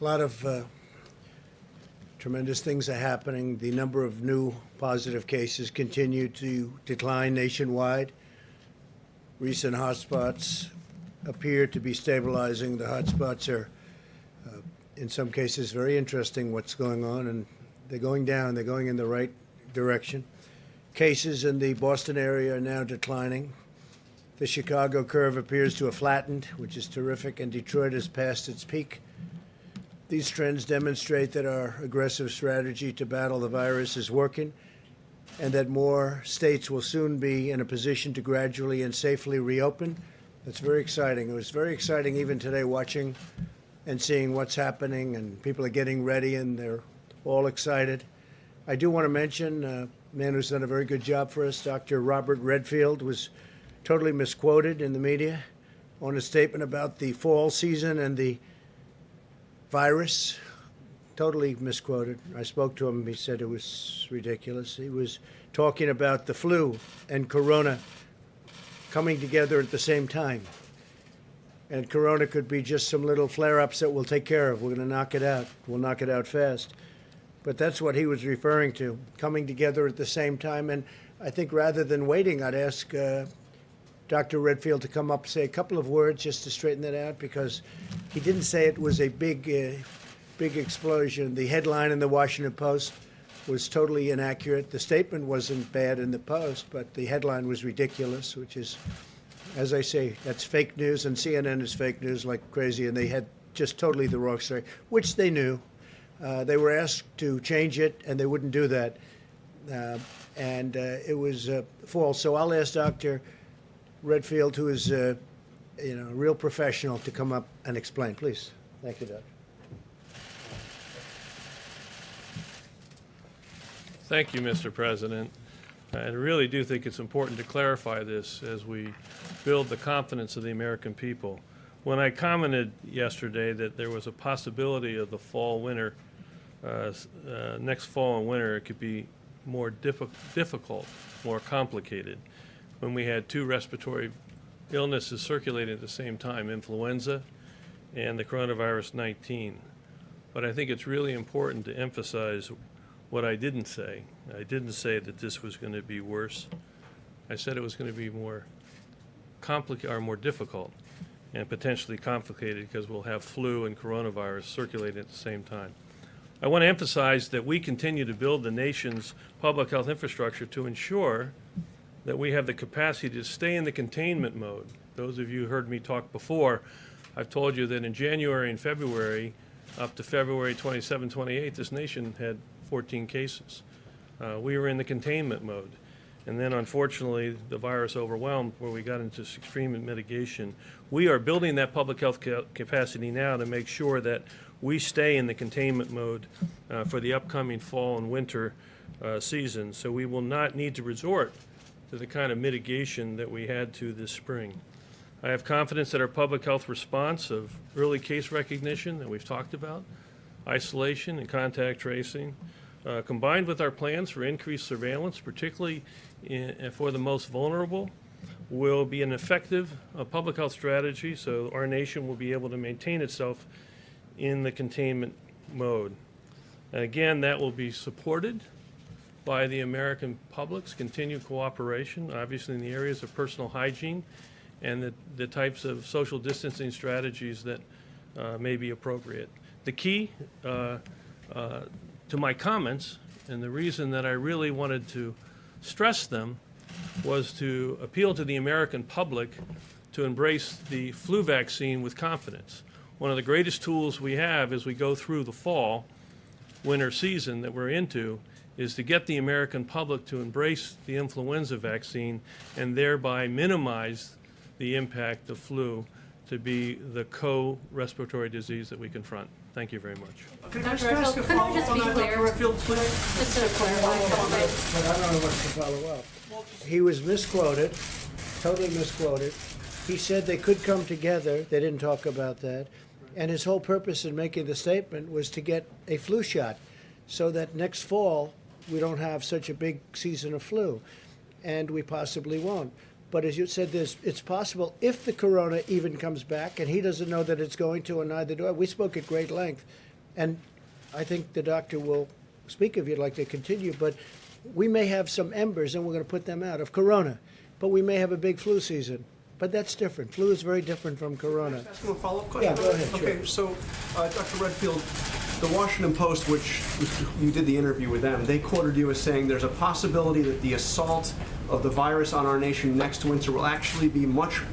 A lot of tremendous things are happening. The number of new positive cases continue to decline nationwide. Recent hotspots appear to be stabilizing. The hotspots are, in some cases, very interesting what's going on, and they're going down. They're going in the right direction. Cases in the Boston area are now declining. The Chicago curve appears to have flattened, which is terrific, and Detroit has passed its peak. These trends demonstrate that our aggressive strategy to battle the virus is working and that more states will soon be in a position to gradually and safely reopen. That's very exciting. It was very exciting even today watching and seeing what's happening, and people are getting ready and they're all excited. I do want to mention a man who's done a very good job for us, Dr. Robert Redfield, was totally misquoted in the media on a statement about the fall season and the virus. Totally misquoted. I spoke to him. He said it was ridiculous. He was talking about the flu and corona coming together at the same time. And corona could be just some little flare-ups that we'll take care of. We're going to knock it out. We'll knock it out fast. But that's what he was referring to, coming together at the same time. And I think rather than waiting, I'd ask Dr. Redfield to come up and say a couple of words just to straighten that out, because he didn't say it was a big explosion. The headline in the Washington Post was totally inaccurate. The statement wasn't bad in the Post, but the headline was ridiculous, which is, as I say, that's fake news, and CNN is fake news like crazy, and they had just totally the wrong story, which they knew. They were asked to change it, and they wouldn't do that, and it was false. So I'll ask Dr. Redfield, who is a real professional, to come up and explain, please. Thank you, Doctor. Thank you, Mr. President. I really do think it's important to clarify this as we build the confidence of the American people. When I commented yesterday that there was a possibility of the fall-winter, next fall and winter, it could be more difficult, more complicated. When we had two respiratory illnesses circulating at the same time, influenza and the coronavirus 19. But I think it's really important to emphasize what I didn't say. I didn't say that this was going to be worse. I said it was going to be more complicated or more difficult and potentially complicated because we'll have flu and coronavirus circulating at the same time. I want to emphasize that we continue to build the nation's public health infrastructure to ensure that we have the capacity to stay in the containment mode. Those of you who heard me talk before, I've told you that in January and February, up to February 27, 28, this nation had 14 cases. We were in the containment mode. And then, unfortunately, the virus overwhelmed where we got into extreme mitigation. We are building that public health capacity now to make sure that we stay in the containment mode for the upcoming fall and winter season. So we will not need to resort to the kind of mitigation that we had to this spring. I have confidence that our public health response of early case recognition that we've talked about, isolation and contact tracing, combined with our plans for increased surveillance, particularly for the most vulnerable, will be an effective public health strategy so our nation will be able to maintain itself in the containment mode. And again, that will be supported by the American public's continued cooperation, obviously in the areas of personal hygiene and the types of social distancing strategies that may be appropriate. The key to my comments, and the reason that I really wanted to stress them, was to appeal to the American public to embrace the flu vaccine with confidence. One of the greatest tools we have as we go through the fall, winter season that we're into is to get the American public to embrace the influenza vaccine and thereby minimize the impact of flu to be the co-respiratory disease that we confront. Thank you very much. Could I just ask a follow-up on that, Dr. Redfield, please? Just to clarify. But I don't know what to follow up. He was misquoted, totally misquoted. He said they could come together. They didn't talk about that. And his whole purpose in making the statement was to get a flu shot so that next fall we don't have such a big season of flu. And we possibly won't. But as you said, it's possible if the corona even comes back, and he doesn't know that it's going to, and neither do I. We spoke at great length. And I think the doctor will speak if you'd like to continue, but we may have some embers, and we're going to put them out, of corona. But we may have a big flu season. But that's different. Flu is very different from corona. Ask him a follow-up question? Yeah, go ahead, sure. Okay, so, Dr. Redfield, the Washington Post, which you did the interview with them, they quoted you as saying there's a possibility that the assault of the virus on our nation next winter will actually be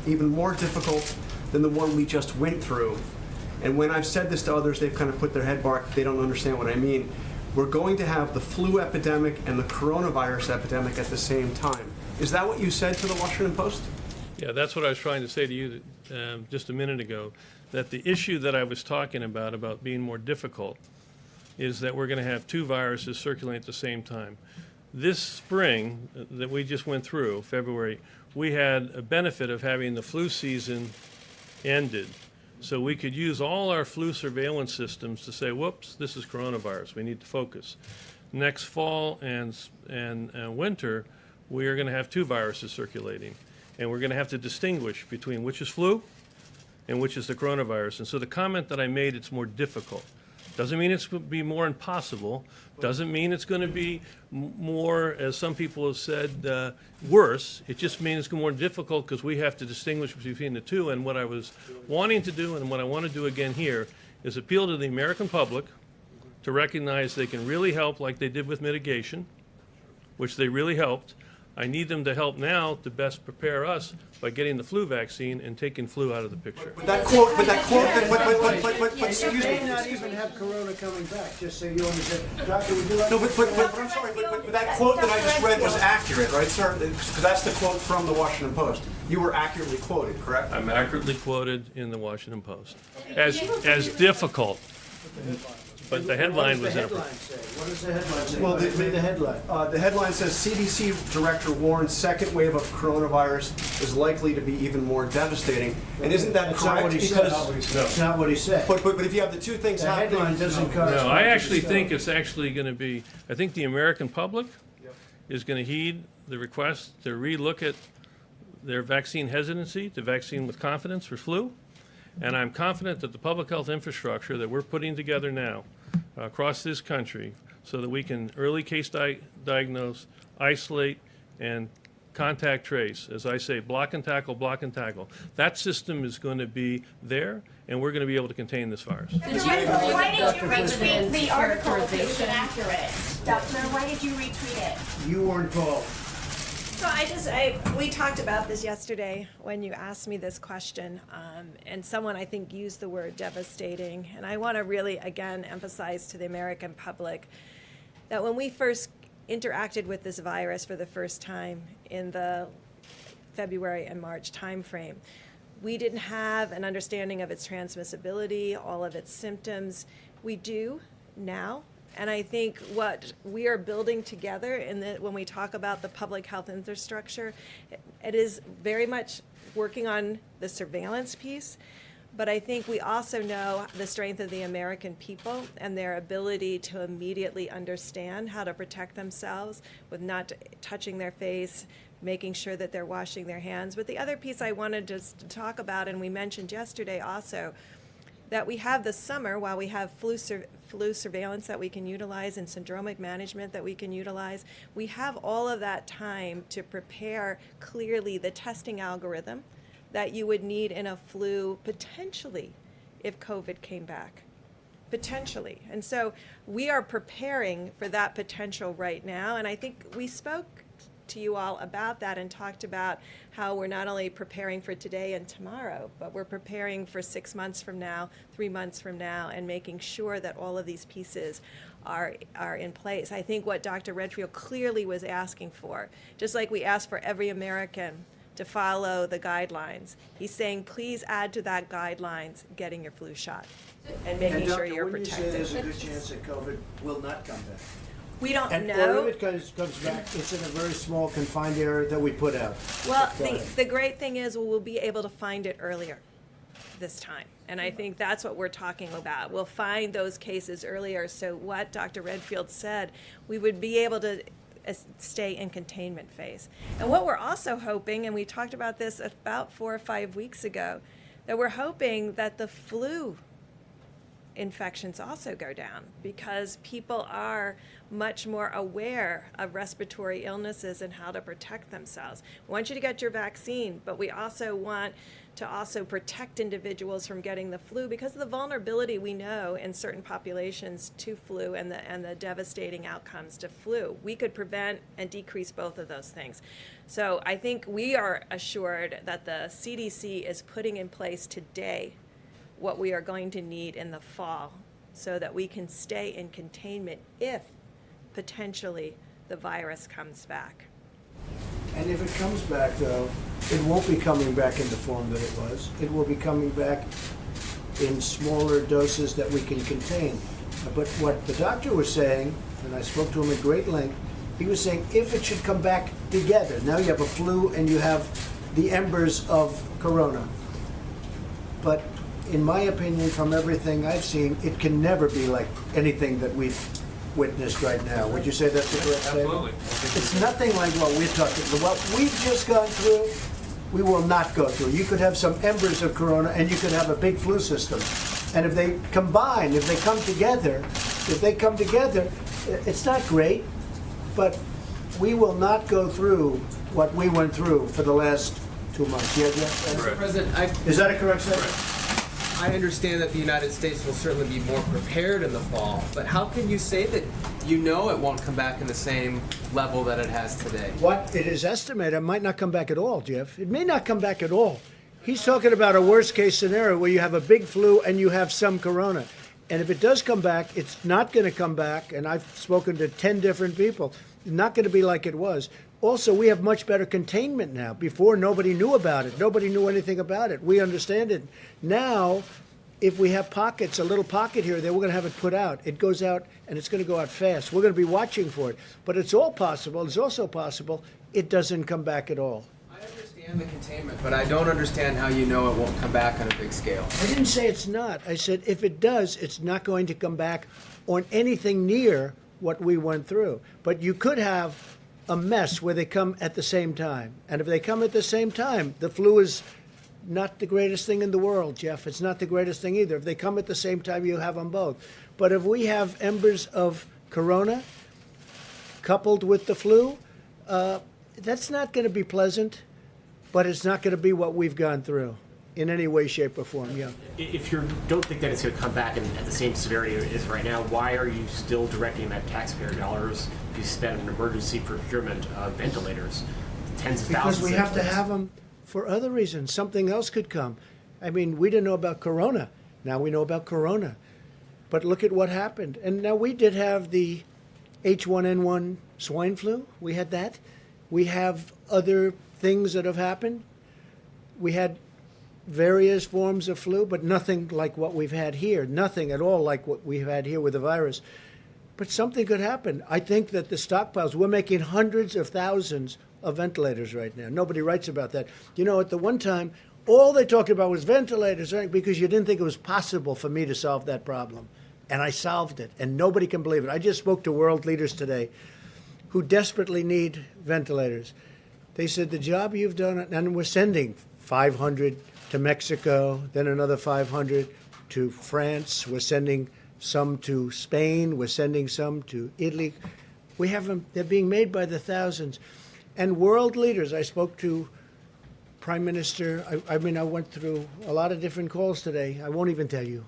even more difficult than the one we just went through. And when I've said this to others, they've kind of put their head back. They don't understand what I mean. We're going to have the flu epidemic and the coronavirus epidemic at the same time. Is that what you said to the Washington Post? Yeah, that's what I was trying to say to you just a minute ago, that the issue that I was talking about being more difficult, is that we're going to have two viruses circulating at the same time. This spring that we just went through, February, we had a benefit of having the flu season ended. So we could use all our flu surveillance systems to say, whoops, this is coronavirus, we need to focus. Next fall and winter, we are going to have two viruses circulating. And we're going to have to distinguish between which is flu and which is the coronavirus. And so the comment that I made, it's more difficult. Doesn't mean it's going to be more impossible. Doesn't mean it's going to be more, as some people have said, worse. It just means it's more difficult because we have to distinguish between the two. And what I was wanting to do, and what I want to do again here, is appeal to the American public to recognize they can really help like they did with mitigation, which they really helped. I need them to help now to best prepare us by getting the flu vaccine and taking flu out of the picture. But excuse You may me. not even have corona coming back, just so you understand. Doctor, would you like No, to... but I'm sorry, but that quote that I just read was accurate, right, sir? Because that's the quote from the Washington Post. You were accurately quoted, correct? I'm accurately quoted in the Washington Post as difficult. But the headline was inappropriate. What does the headline say? Well, Read the headline. The headline says CDC director warns second wave of coronavirus is likely to be even more devastating. And isn't that That's not correct? what he said. Because, That's not what he said. but if you have the two things The happening, headline doesn't correspond. No, I to actually the think story. it's actually going to be, I think the American public is going to heed the request to relook at their vaccine hesitancy to vaccine with confidence for flu. And I'm confident that the public health infrastructure that we're putting together now across this country so that we can early case diagnose, isolate, and contact trace, as I say, block and tackle, block and tackle. That system is going to be there, and we're going to be able to contain this virus. Why did you retweet the article if it was inaccurate? Doctor, why did you retweet it? You weren't told. So we talked about this yesterday when you asked me this question, and someone I think used the word devastating. And I want to really, again, emphasize to the American public that when we first interacted with this virus for the first time in the February and March timeframe, we didn't have an understanding of its transmissibility, all of its symptoms. We do now. And I think what we are building together when we talk about the public health infrastructure, it is very much working on the surveillance piece. But I think we also know the strength of the American people and their ability to immediately understand how to protect themselves with not touching their face, making sure that they're washing their hands. But the other piece I wanted to talk about, and we mentioned yesterday also, that we have this summer, while we have flu surveillance that we can utilize and syndromic management that we can utilize, we have all of that time to prepare clearly the testing algorithm that you would need in a flu potentially if COVID came back. Potentially. And so we are preparing for that potential right now. And I think we spoke to you all about that and talked about how we're not only preparing for today and tomorrow, but we're preparing for 6 months from now, 3 months from now, and making sure that all of these pieces are in place. I think what Dr. Redfield clearly was asking for, just like we ask for every American to follow the guidelines, he's saying please add to that guidelines getting your flu shot and making sure you're Wouldn't you say protected. there's a good chance that COVID will not come back? We don't And know. or if it comes back, it's in a very small confined area that we put out. Well, Go ahead. the great thing is we'll be able to find it earlier this time. And I think that's what we're talking about. We'll find those cases earlier. So what Dr. Redfield said, we would be able to stay in containment phase. And what we're also hoping, and we talked about this about 4 or 5 weeks ago, that we're hoping that the flu infections also go down because people are much more aware of respiratory illnesses and how to protect themselves. We want you to get your vaccine, but we also want to also protect individuals from getting the flu because of the vulnerability we know in certain populations to flu and the devastating outcomes to flu. We could prevent and decrease both of those things. So I think we are assured that the CDC is putting in place today what we are going to need in the fall so that we can stay in containment if potentially the virus comes back. And if it comes back, though, it won't be coming back in the form that it was. It will be coming back in smaller doses that we can contain. But what the doctor was saying, and I spoke to him at great length, he was saying if it should come back together, now you have a flu and you have the embers of corona. But in my opinion, from everything I've seen, it can never be like anything that we've witnessed right now. Would you say that's the correct statement? Absolutely. It's nothing like what we're talking about. What we've just gone through, we will not go through. You could have some embers of corona and you could have a big flu system. And if they combine, if they come together, it's not great, but we will not go through what we went through for the last 2 months. Yeah, yeah? Correct. President, Is that a correct statement? I understand that the United States will certainly be more prepared in the fall, but how can you say that you know it won't come back in the same level that it has today? What it is estimated, it might not come back at all, Jeff. It may not come back at all. He's talking about a worst case scenario where you have a big flu and you have some corona. And if it does come back, it's not going to come back. And I've spoken to 10 different people. It's not going to be like it was. Also, we have much better containment now. Before, nobody knew about it. Nobody knew anything about it. We understand it. Now, if we have pockets, a little pocket here, then we're going to have it put out. It goes out, and it's going to go out fast. We're going to be watching for it. But it's all possible. It's also possible it doesn't come back at all. I understand the containment, but I don't understand how you know it won't come back on a big scale. I didn't say it's not. I said if it does, it's not going to come back on anything near what we went through. But you could have a mess where they come at the same time. And if they come at the same time, the flu is not the greatest thing in the world, Jeff. It's not the greatest thing either. If they come at the same time, you have them both. But if we have embers of corona coupled with the flu, that's not going to be pleasant, but it's not going to be what we've gone through in any way, shape, or form. Yeah. If you don't think that it's going to come back at the same severity it is right now, why are you still directing that taxpayer dollars to spend on emergency procurement of ventilators? Tens of thousands. Because we have to have them for other reasons. Something else could come. I mean, we didn't know about corona. Now we know about corona. But look at what happened. And now we did have the H1N1 swine flu. We had that. We have other things that have happened. We had various forms of flu, but nothing like what we've had here. Nothing at all like what we've had here with the virus. But something could happen. I think that the stockpiles, we're making hundreds of thousands of ventilators right now. Nobody writes about that. You know, at the one time, all they talked about was ventilators, right? Because you didn't think it was possible for me to solve that problem. And I solved it, and nobody can believe it. I just spoke to world leaders today who desperately need ventilators. They said, the job you've done, and we're sending 500 to Mexico, then another 500 to France. We're sending some to Spain. We're sending some to Italy. We have them. They're being made by the thousands. And world leaders, I spoke to Prime Minister, I went through a lot of different calls today. I won't even tell you.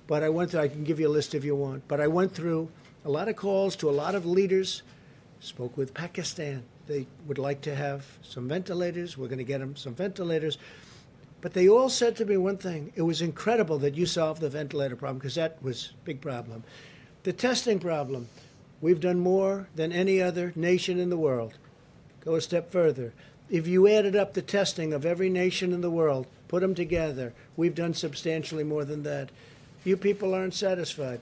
But I can give you a list if you want. But I went through a lot of calls to a lot of leaders, spoke with Pakistan. They would like to have some ventilators. We're going to get them some ventilators. But they all said to me one thing. It was incredible that you solved the ventilator problem, because that was a big problem. The testing problem, we've done more than any other nation in the world. Go a step further. If you added up the testing of every nation in the world, put them together, we've done substantially more than that. You people aren't satisfied.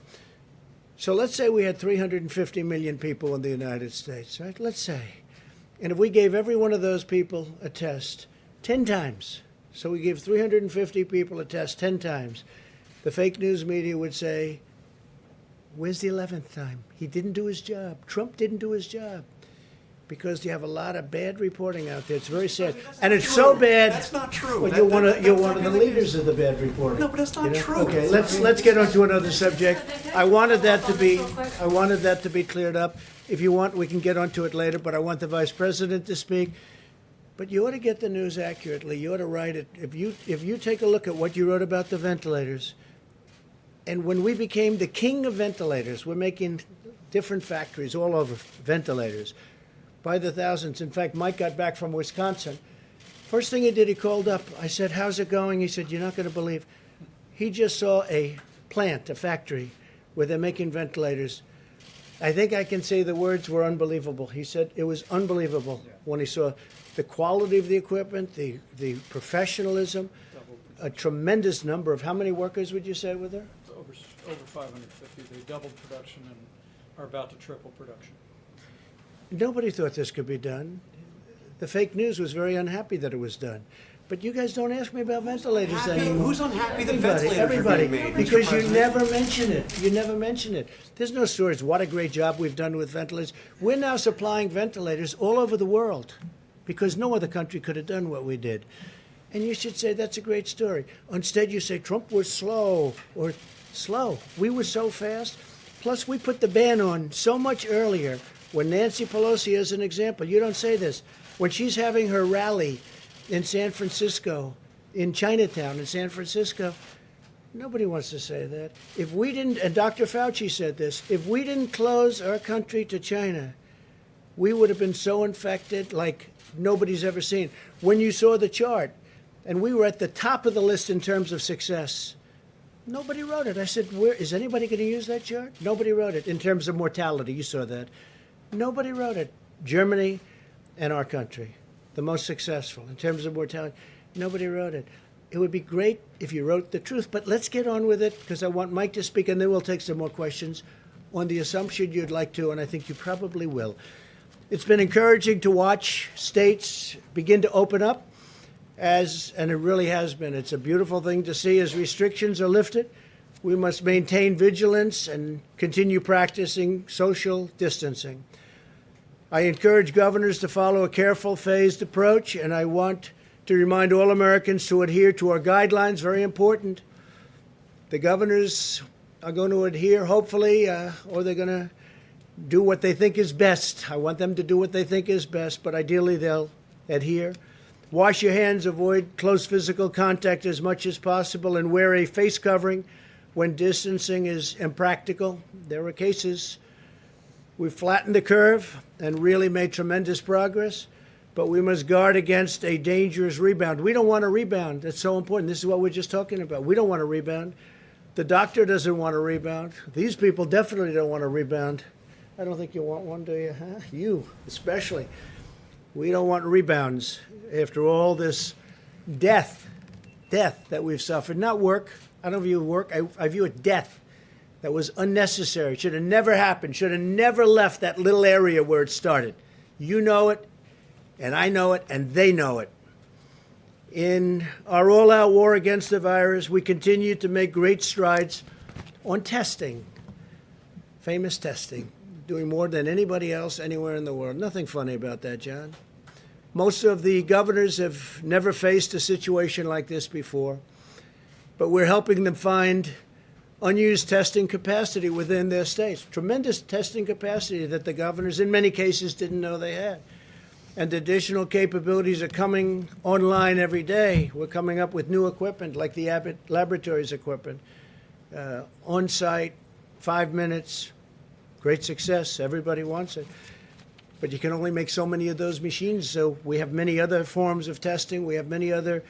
So let's say we had 350 million people in the United States, right? Let's say. And if we gave every one of those people a test 10 times, so we give 350 people a test 10 times, the fake news media would say, where's the 11th time? He didn't do his job. Trump didn't do his job. because you have a lot of bad reporting out there. It's very sad. And it's so bad. That's not true. Well, That- you're that- you're that's one not of the really leaders of the bad reporting. No, but that's not true. Okay, let's get on to another subject. I wanted that to be cleared up. If you want, we can get onto it later, but I want the Vice President to speak. But you ought to get the news accurately. You ought to write it. If you take a look at what you wrote about the ventilators, and when we became the king of ventilators, we're making different factories all over ventilators by the thousands. In fact, Mike got back from Wisconsin. First thing he did, he called up. I said, "How's it going?" He said, "You're not going to believe." He just saw a plant, a factory, where they're making ventilators. I think I can say the words were unbelievable. He said it was unbelievable when he saw the quality of the equipment, the professionalism, a tremendous number of, how many workers would you say were there? Over 550. They doubled production and are about to triple production. Nobody thought this could be done. The fake news was very unhappy that it was done. But you guys don't ask me about ventilators anymore. Who's unhappy that Everybody, ventilators everybody, are being made? Mr. because you President? never mention it. You never mention it. There's no stories. What a great job we've done with ventilators. We're now supplying ventilators all over the world because no other country could have done what we did. And you should say that's a great story. Instead, you say Trump was slow or slow. We were so fast. Plus, we put the ban on so much earlier. When Nancy Pelosi, as an example, you don't say this, when she's having her rally in San Francisco, in Chinatown, in San Francisco, nobody wants to say that. If we didn't, and Dr. Fauci said this, if we didn't close our country to China, we would have been so infected like nobody's ever seen. When you saw the chart, and we were at the top of the list in terms of success, nobody wrote it. I said, "Where is anybody going to use that chart?" Nobody wrote it. In terms of mortality, you saw that. Nobody wrote it. Germany and our country, the most successful in terms of mortality. Nobody wrote it. It would be great if you wrote the truth, but let's get on with it because I want Mike to speak, and then we'll take some more questions on the assumption you'd like to, and I think you probably will. It's been encouraging to watch states begin to open up, and it really has been. It's a beautiful thing to see as restrictions are lifted. We must maintain vigilance and continue practicing social distancing. I encourage governors to follow a careful, phased approach, and I want to remind all Americans to adhere to our guidelines, very important. The governors are going to adhere, hopefully, or they're going to do what they think is best. I want them to do what they think is best, but ideally they'll adhere. Wash your hands, avoid close physical contact as much as possible, and wear a face covering when distancing is impractical. There are cases. We've flattened the curve and really made tremendous progress, but we must guard against a dangerous rebound. We don't want a rebound. That's so important. This is what we're just talking about. We don't want a rebound. The doctor doesn't want a rebound. These people definitely don't want a rebound. I don't think you want one, do you? Huh? You, especially. We don't want rebounds after all this death that we've suffered. Not work. I don't view work. I view it death. That was unnecessary. Should have never happened. Should have never left that little area where it started. You know it, and I know it, and they know it. In our all-out war against the virus, we continue to make great strides on testing, famous testing, doing more than anybody else anywhere in the world. Nothing funny about that, John. Most of the governors have never faced a situation like this before, but we're helping them find unused testing capacity within their states. Tremendous testing capacity that the governors, in many cases, didn't know they had. And additional capabilities are coming online every day. We're coming up with new equipment, like the Abbott Laboratories equipment. On-site, 5 minutes, great success. Everybody wants it. But you can only make so many of those machines, so we have many other forms of testing. We have many other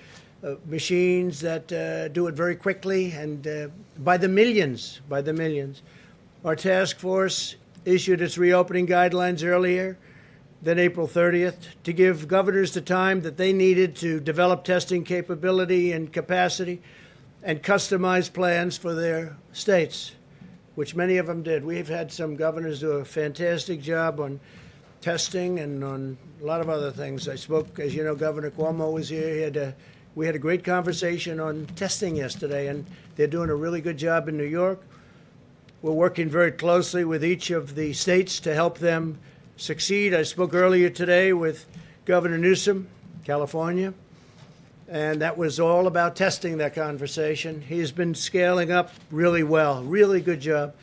machines that do it very quickly and by the millions. Our task force issued its reopening guidelines earlier than April 30th to give governors the time that they needed to develop testing capability and capacity and customize plans for their states, which many of them did. We've had some governors do a fantastic job on testing and on a lot of other things. I spoke, as you know, Governor Cuomo was here. We had a great conversation on testing yesterday, and they're doing a really good job in New York. We're working very closely with each of the states to help them succeed. I spoke earlier today with Governor Newsom, California, and that was all about testing that conversation. He's been scaling up really well, really good job.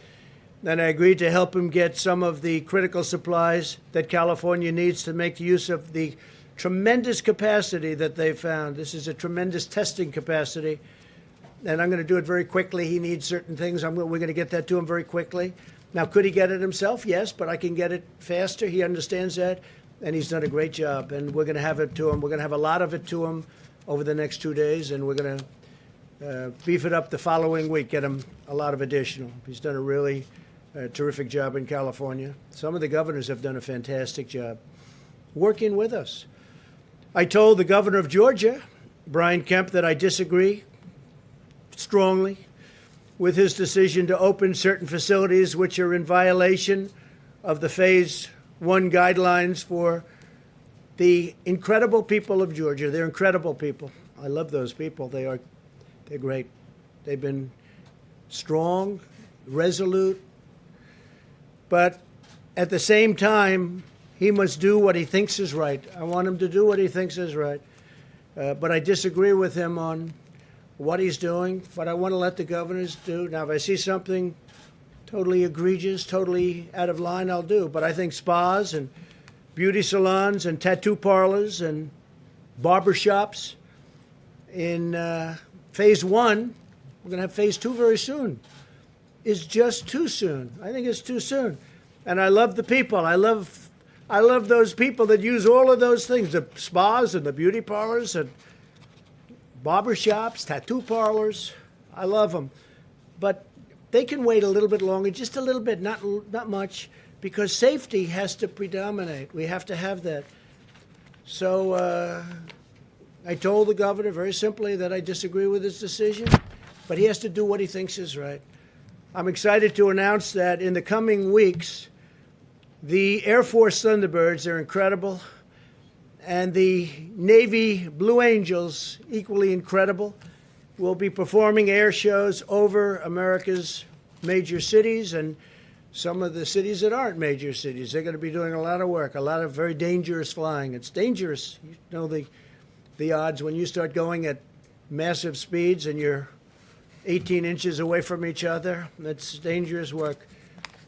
And I agreed to help him get some of the critical supplies that California needs to make use of the tremendous capacity that they've found. This is a tremendous testing capacity, and I'm going to do it very quickly. He needs certain things. We're going to get that to him very quickly. Now, could he get it himself? Yes, but I can get it faster. He understands that, and he's done a great job. And we're going to have it to him. We're going to have a lot of it to him over the next 2 days, and we're going to beef it up the following week, get him a lot of additional. He's done a really terrific job in California. Some of the governors have done a fantastic job working with us. I told the governor of Georgia, Brian Kemp, that I disagree strongly with his decision to open certain facilities which are in violation of the Phase 1 guidelines for the incredible people of Georgia. They're incredible people. I love those people. They're great. They've been strong, resolute, but at the same time, he must do what he thinks is right. I want him to do what he thinks is right. But I disagree with him on what he's doing, what I want to let the governors do. Now, if I see something totally egregious, totally out of line, I'll do. But I think spas and beauty salons and tattoo parlors and barber shops in Phase 1, we're going to have Phase 2 very soon, is just too soon. I think it's too soon. And I love the people. I love those people that use all of those things, the spas and the beauty parlors and barber shops, tattoo parlors. I love them. But they can wait a little bit longer, just a little bit, not much, because safety has to predominate. We have to have that. So I told the governor very simply that I disagree with his decision, but he has to do what he thinks is right. I'm excited to announce that in the coming weeks, the Air Force Thunderbirds, they're incredible, and the Navy Blue Angels, equally incredible, will be performing air shows over America's major cities and some of the cities that aren't major cities. They're going to be doing a lot of work, a lot of very dangerous flying. It's dangerous. You know the odds when you start going at massive speeds and you're 18 inches away from each other. That's dangerous work.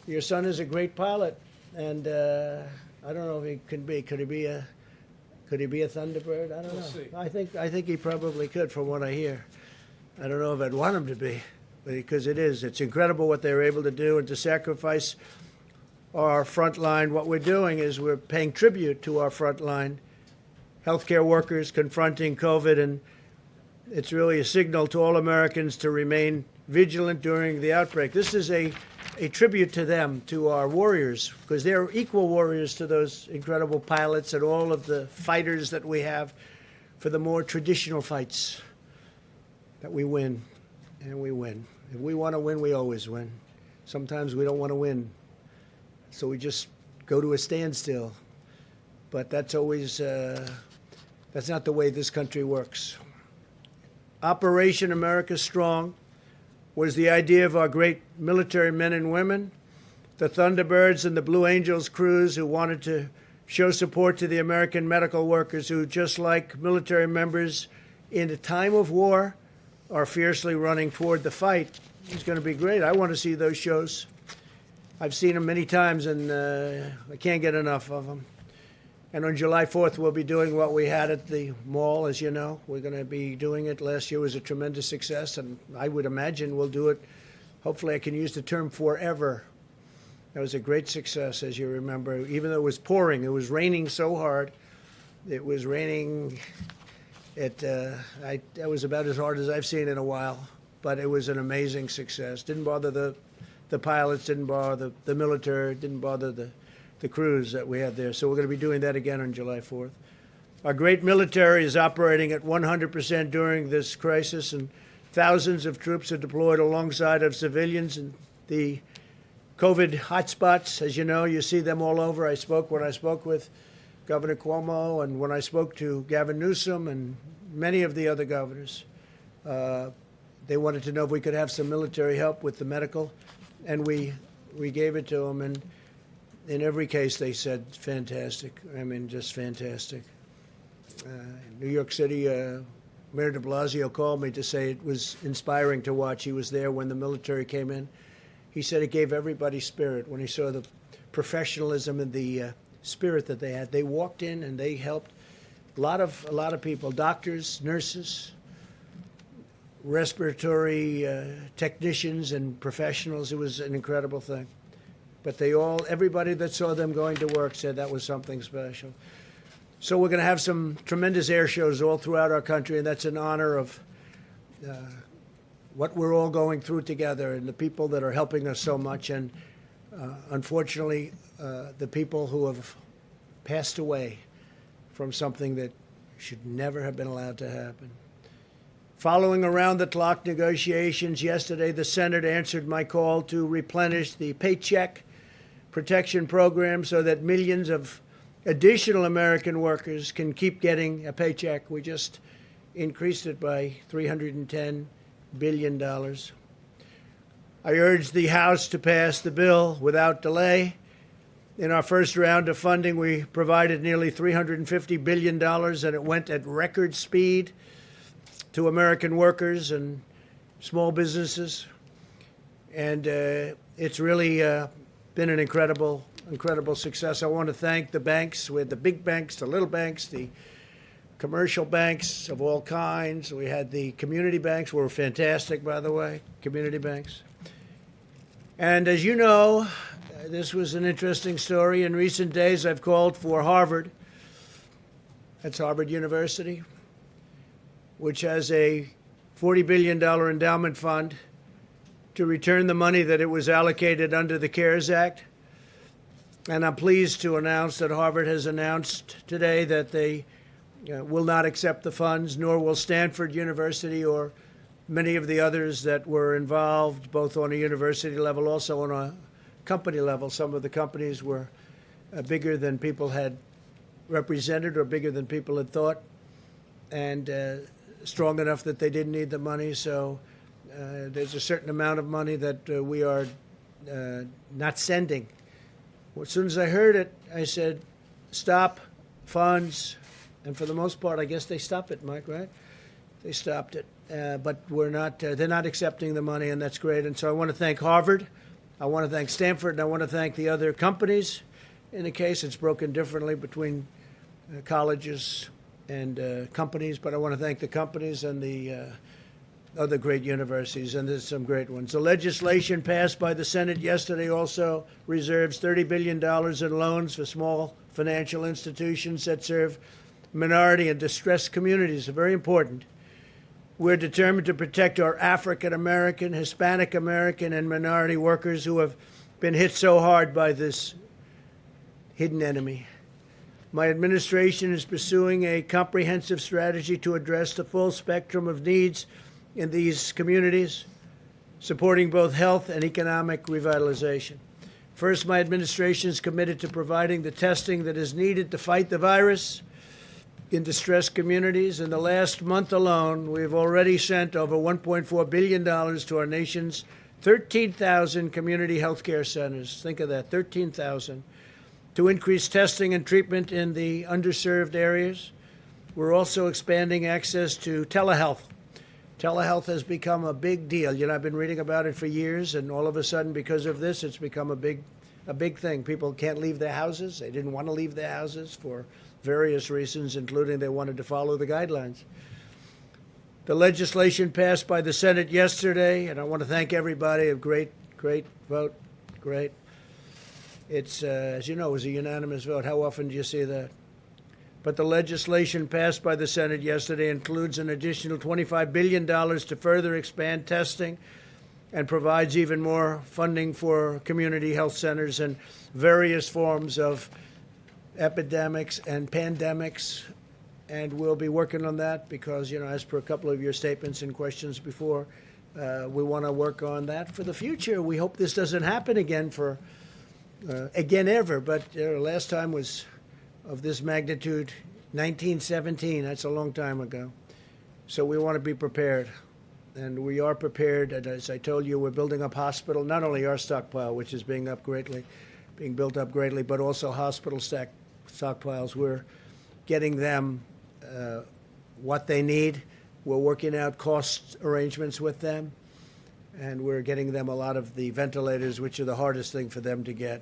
Your son is a great pilot, and I don't know if he can be. Could he be a Thunderbird? I don't know. See. I think he probably could, from what I hear. I don't know if I'd want him to be, because it's incredible what they're able to do, and to sacrifice our front line. What we're doing is we're paying tribute to our front line healthcare workers confronting COVID, and it's really a signal to all Americans to remain vigilant during the outbreak. This is a tribute to them, to our warriors, because they're equal warriors to those incredible pilots and all of the fighters that we have for the more traditional fights that we win, and we win. If we want to win, we always win. Sometimes we don't want to win, so we just go to a standstill. But that's always, that's not the way this country works. Operation America Strong was the idea of our great military men and women, the Thunderbirds and the Blue Angels crews, who wanted to show support to the American medical workers who, just like military members in a time of war, are fiercely running toward the fight. It's going to be great. I want to see those shows. I've seen them many times, and I can't get enough of them. And on July 4th, we'll be doing what we had at the mall, as you know. We're going to be doing it. Last year was a tremendous success, and I would imagine we'll do it. Hopefully, I can use the term forever. That was a great success, as you remember. Even though it was pouring, it was raining so hard. It was raining. That was about as hard as I've seen in a while, but it was an amazing success. Didn't bother the pilots, didn't bother the military, didn't bother the crews that we had there. So we're going to be doing that again on July 4th. Our great military is operating at 100% during this crisis, and thousands of troops are deployed alongside of civilians in the COVID hotspots. As you know, you see them all over. When I spoke with Governor Cuomo, and when I spoke to Gavin Newsom and many of the other governors, they wanted to know if we could have some military help with the medical, and we gave it to them. And in every case, they said fantastic. I mean, just fantastic. New York City, Mayor de Blasio called me to say it was inspiring to watch. He was there when the military came in. He said it gave everybody spirit when he saw the professionalism and the spirit that they had. They walked in and they helped a lot of people, doctors, nurses, respiratory technicians and professionals. It was an incredible thing. But everybody that saw them going to work said that was something special. So we're going to have some tremendous air shows all throughout our country, and that's in honor of what we're all going through together and the people that are helping us so much. And unfortunately, the people who have passed away from something that should never have been allowed to happen. Following around-the-clock negotiations yesterday, the Senate answered my call to replenish the Paycheck Protection Program so that millions of additional American workers can keep getting a paycheck. We just increased it by $310 billion. I urged the House to pass the bill without delay. In our first round of funding, we provided nearly $350 billion, and it went at record speed to American workers and small businesses. And it's really been an incredible success. I want to thank the banks. We had the big banks, the little banks, the commercial banks of all kinds. We had the community banks, were fantastic, by the way, community banks. And as you know, this was an interesting story. In recent days, I've called for Harvard, that's Harvard University, which has a $40 billion endowment fund, to return the money that it was allocated under the CARES Act. And I'm pleased to announce that Harvard has announced today that they will not accept the funds, nor will Stanford University or many of the others that were involved, both on a university level, also on a company level. Some of the companies were bigger than people had represented or bigger than people had thought, and strong enough that they didn't need the money. So there's a certain amount of money that we are not sending. Well, as soon as I heard it, I said, stop funds. And for the most part, I guess they stopped it, Mike, right? They stopped it. But we're not, they're not accepting the money, and that's great. And so I want to thank Harvard. I want to thank Stanford, and I want to thank the other companies. In the case, it's broken differently between colleges and companies, but I want to thank the companies and the other great universities, and there's some great ones. The legislation passed by the Senate yesterday also reserves $30 billion in loans for small financial institutions that serve minority and distressed communities. Very important. We're determined to protect our African American, Hispanic American, and minority workers who have been hit so hard by this hidden enemy. My administration is pursuing a comprehensive strategy to address the full spectrum of needs in these communities, supporting both health and economic revitalization. First, my administration is committed to providing the testing that is needed to fight the virus in distressed communities. In the last month alone, we've already sent over $1.4 billion to our nation's 13,000 community health care centers. Think of that, 13,000, to increase testing and treatment in the underserved areas. We're also expanding access to telehealth. Telehealth has become a big deal. You know, I've been reading about it for years, and all of a sudden, because of this, it's become a big thing. People can't leave their houses. They didn't want to leave their houses for various reasons, including they wanted to follow the guidelines. The legislation passed by the Senate yesterday, and I want to thank everybody. A great vote, great. It's, as you know, it was a unanimous vote. How often do you see that? But the legislation passed by the Senate yesterday includes an additional $25 billion to further expand testing and provides even more funding for community health centers and various forms of epidemics and pandemics. And we'll be working on that because, you know, as per a couple of your statements and questions before, we want to work on that for the future. We hope this doesn't happen again ever. But last time was of this magnitude, 1917. That's a long time ago. So we want to be prepared. And we are prepared. And as I told you, we're building up hospital, not only our stockpile, which is being up greatly, being built up greatly, but also hospital stockpiles. We're getting them what they need. We're working out cost arrangements with them, and we're getting them a lot of the ventilators, which are the hardest thing for them to get,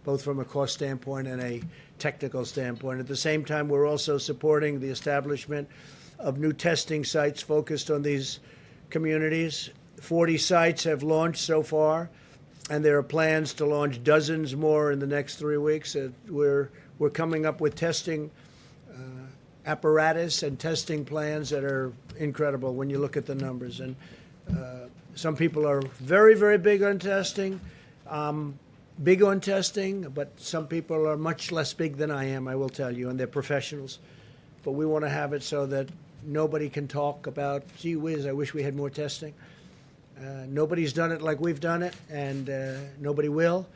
both from a cost standpoint and a technical standpoint. At the same time, we're also supporting the establishment of new testing sites focused on these communities. 40 sites have launched so far, and there are plans to launch dozens more in the next 3 weeks. We're coming up with testing apparatus and testing plans that are incredible when you look at the numbers. And some people are very, very big on testing. But some people are much less big than I am, I will tell you, and they're professionals. But we want to have it so that nobody can talk about, gee whiz, I wish we had more testing. Nobody's done it like we've done it, and nobody will.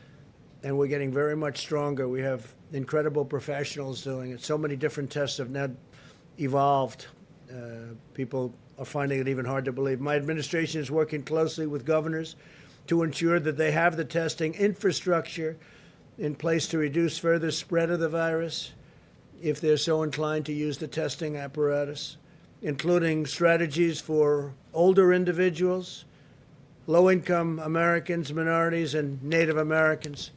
And we're getting very much stronger. We have incredible professionals doing it. So many different tests have now evolved. People are finding it even hard to believe. My administration is working closely with governors to ensure that they have the testing infrastructure in place to reduce further spread of the virus if they're so inclined to use the testing apparatus, including strategies for older individuals, low-income Americans, minorities, and Native Americans.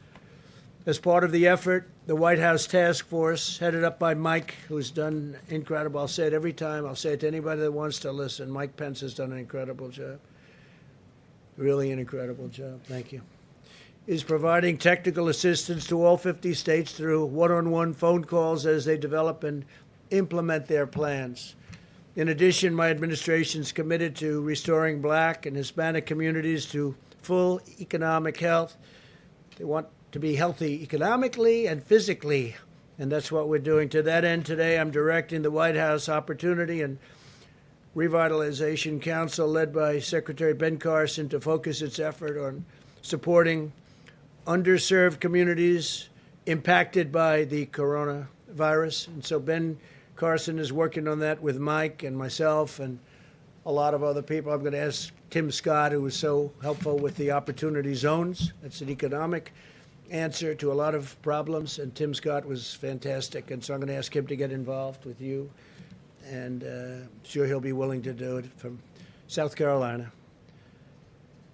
As part of the effort, the White House Task Force, headed up by Mike, who's done incredible. I'll say it every time. I'll say it to anybody that wants to listen. Mike Pence has done an incredible job. Really an incredible job. Thank you. Is providing technical assistance to all 50 states through one-on-one phone calls as they develop and implement their plans. In addition, my administration is committed to restoring Black and Hispanic communities to full economic health. They want to be healthy economically and physically, and that's what we're doing. To that end, today I'm directing the White House Opportunity and Revitalization Council, led by Secretary Ben Carson, to focus its effort on supporting underserved communities impacted by the coronavirus. And so Ben Carson is working on that with Mike and myself and a lot of other people. I'm going to ask Tim Scott, who was so helpful with the opportunity zones. That's an economic answer to a lot of problems, and Tim Scott was fantastic. And so I'm going to ask him to get involved with you, and I'm sure he'll be willing to do it from South Carolina.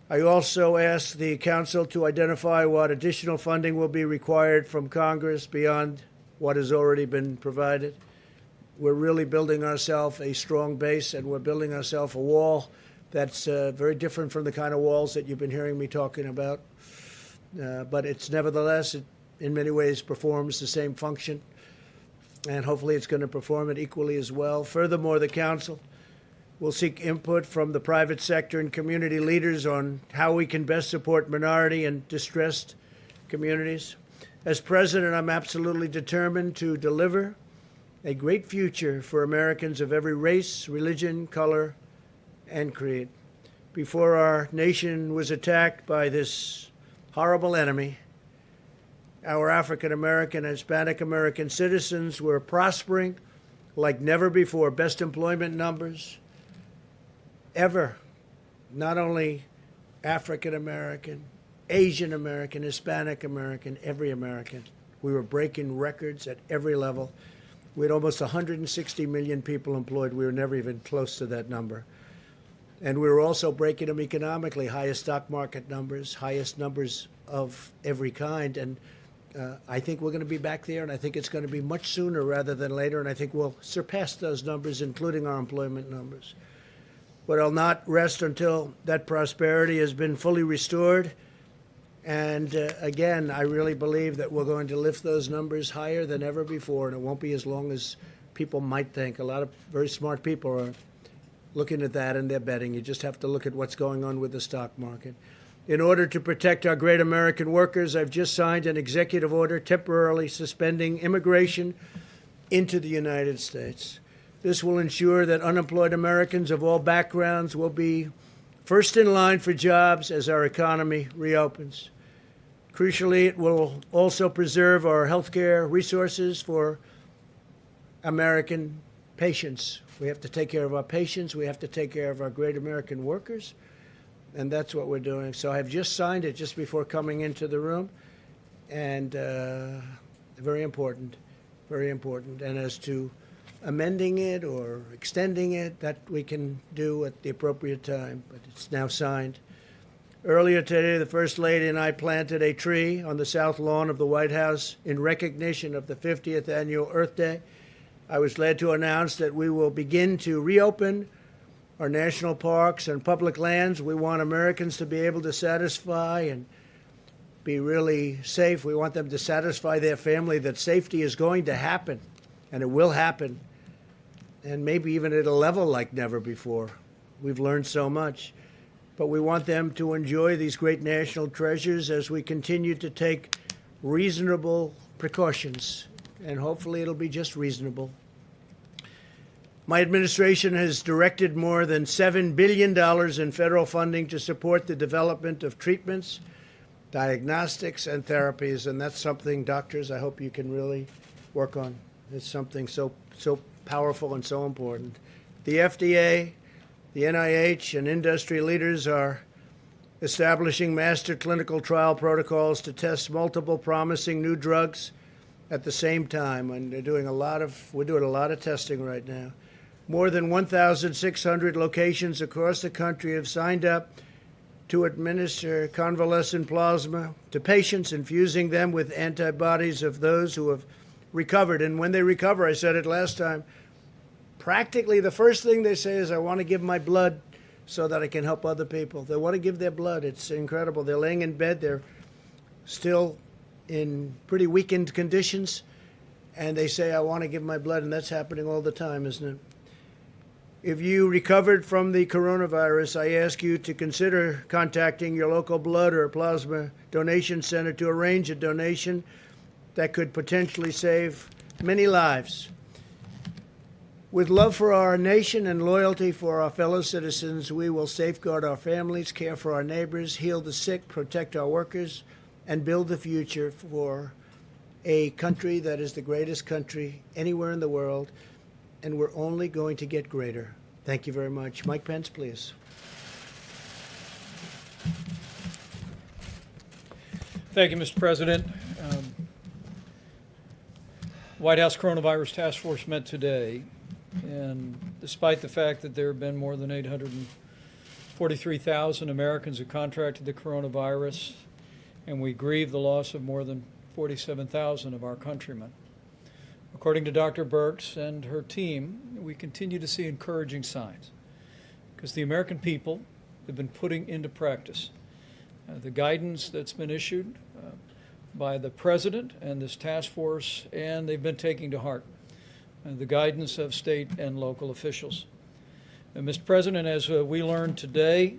I also asked the Council to identify what additional funding will be required from Congress beyond what has already been provided. We're really building ourselves a strong base, and we're building ourselves a wall that's very different from the kind of walls that you've been hearing me talking about. But it's nevertheless, it in many ways performs the same function, and hopefully it's going to perform it equally as well. Furthermore, the Council will seek input from the private sector and community leaders on how we can best support minority and distressed communities. As president, I'm absolutely determined to deliver a great future for Americans of every race, religion, color, and creed. Before our nation was attacked by this horrible enemy, our African American and Hispanic American citizens were prospering like never before. Best employment numbers ever. Not only African American, Asian American, Hispanic American, every American. We were breaking records at every level. We had almost 160 million people employed. We were never even close to that number. And we were also breaking them economically, highest stock market numbers, highest numbers of every kind. And I think we're going to be back there, and I think it's going to be much sooner rather than later, and I think we'll surpass those numbers, including our employment numbers. But I'll not rest until that prosperity has been fully restored. And again, I really believe that we're going to lift those numbers higher than ever before, and it won't be as long as people might think. A lot of very smart people are looking at that, and they're betting. You just have to look at what's going on with the stock market. In order to protect our great American workers, I've just signed an executive order temporarily suspending immigration into the United States. This will ensure that unemployed Americans of all backgrounds will be first in line for jobs as our economy reopens. Crucially, it will also preserve our healthcare resources for American patients. We have to take care of our patients. We have to take care of our great American workers. And that's what we're doing. So I've just signed it just before coming into the room. and very important, very important. And as to amending it or extending it, that we can do at the appropriate time, but it's now signed. Earlier today, the First Lady and I planted a tree on the south lawn of the White House in recognition of the 50th annual Earth Day. I was glad to announce that we will begin to reopen our national parks and public lands. We want Americans to be able to satisfy and be really safe. We want them to satisfy their family that safety is going to happen, and it will happen, and maybe even at a level like never before. We've learned so much. But we want them to enjoy these great national treasures as we continue to take reasonable precautions, and hopefully it'll be just reasonable. My administration has directed more than $7 billion in federal funding to support the development of treatments, diagnostics, and therapies, and that's something, doctors, I hope you can really work on. It's something so powerful and so important. The FDA, the NIH, and industry leaders are establishing master clinical trial protocols to test multiple promising new drugs at the same time, and we're doing a lot of testing right now. More than 1,600 locations across the country have signed up to administer convalescent plasma to patients, infusing them with antibodies of those who have recovered. And when they recover, I said it last time, practically the first thing they say is, I want to give my blood so that I can help other people. They want to give their blood. It's incredible. They're laying in bed. They're still in pretty weakened conditions, and they say, I want to give my blood, and that's happening all the time, isn't it? If you recovered from the coronavirus, I ask you to consider contacting your local blood or plasma donation center to arrange a donation that could potentially save many lives. With love for our nation and loyalty for our fellow citizens, we will safeguard our families, care for our neighbors, heal the sick, protect our workers, and build the future for a country that is the greatest country anywhere in the world, and we're only going to get greater. Thank you very much. Mike Pence, please. Thank you, Mr. President. White House Coronavirus Task Force met today, and despite the fact that there have been more than 843,000 Americans who contracted the coronavirus, and we grieve the loss of more than 47,000 of our countrymen. According to Dr. Birx and her team, we continue to see encouraging signs because the American people have been putting into practice the guidance that's been issued by the President and this task force, and they've been taking to heart the guidance of state and local officials. And Mr. President, as we learned today,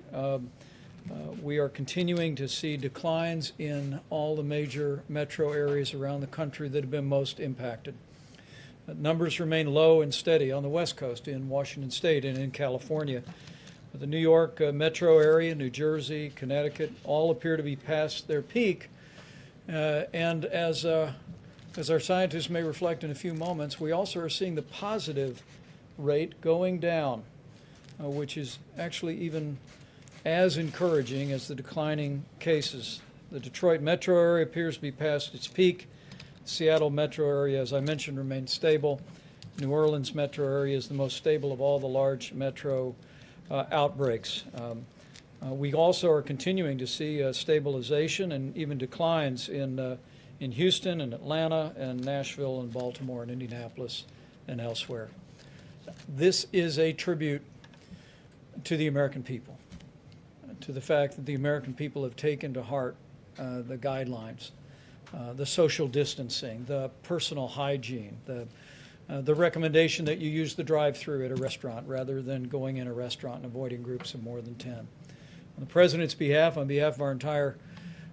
we are continuing to see declines in all the major metro areas around the country that have been most impacted. Numbers remain low and steady on the West Coast, in Washington State and in California. The New York metro area, New Jersey, Connecticut, all appear to be past their peak. And as our scientists may reflect in a few moments, we also are seeing the positive rate going down, which is actually even as encouraging as the declining cases. The Detroit metro area appears to be past its peak. The Seattle metro area, as I mentioned, remains stable. New Orleans metro area is the most stable of all the large metro outbreaks. We also are continuing to see stabilization and even declines in Houston and Atlanta and Nashville and Baltimore and Indianapolis and elsewhere. This is a tribute to the American people, to the fact that the American people have taken to heart the guidelines, the social distancing, the personal hygiene, the recommendation that you use the drive-through at a restaurant rather than going in a restaurant and avoiding groups of more than 10. On the President's behalf, on behalf of our entire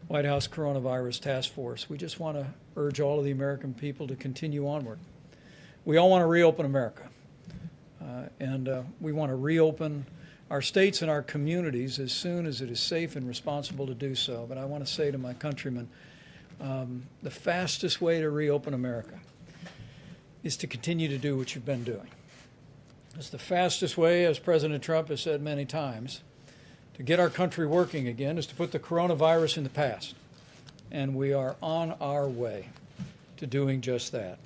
White House Coronavirus Task Force, we just want to urge all of the American people to continue onward. We all want to reopen America, and we want to reopen our states and our communities as soon as it is safe and responsible to do so. But I want to say to my countrymen, the fastest way to reopen America is to continue to do what you've been doing. It's the fastest way, as President Trump has said many times, to get our country working again is to put the coronavirus in the past. and we are on our way to doing just that.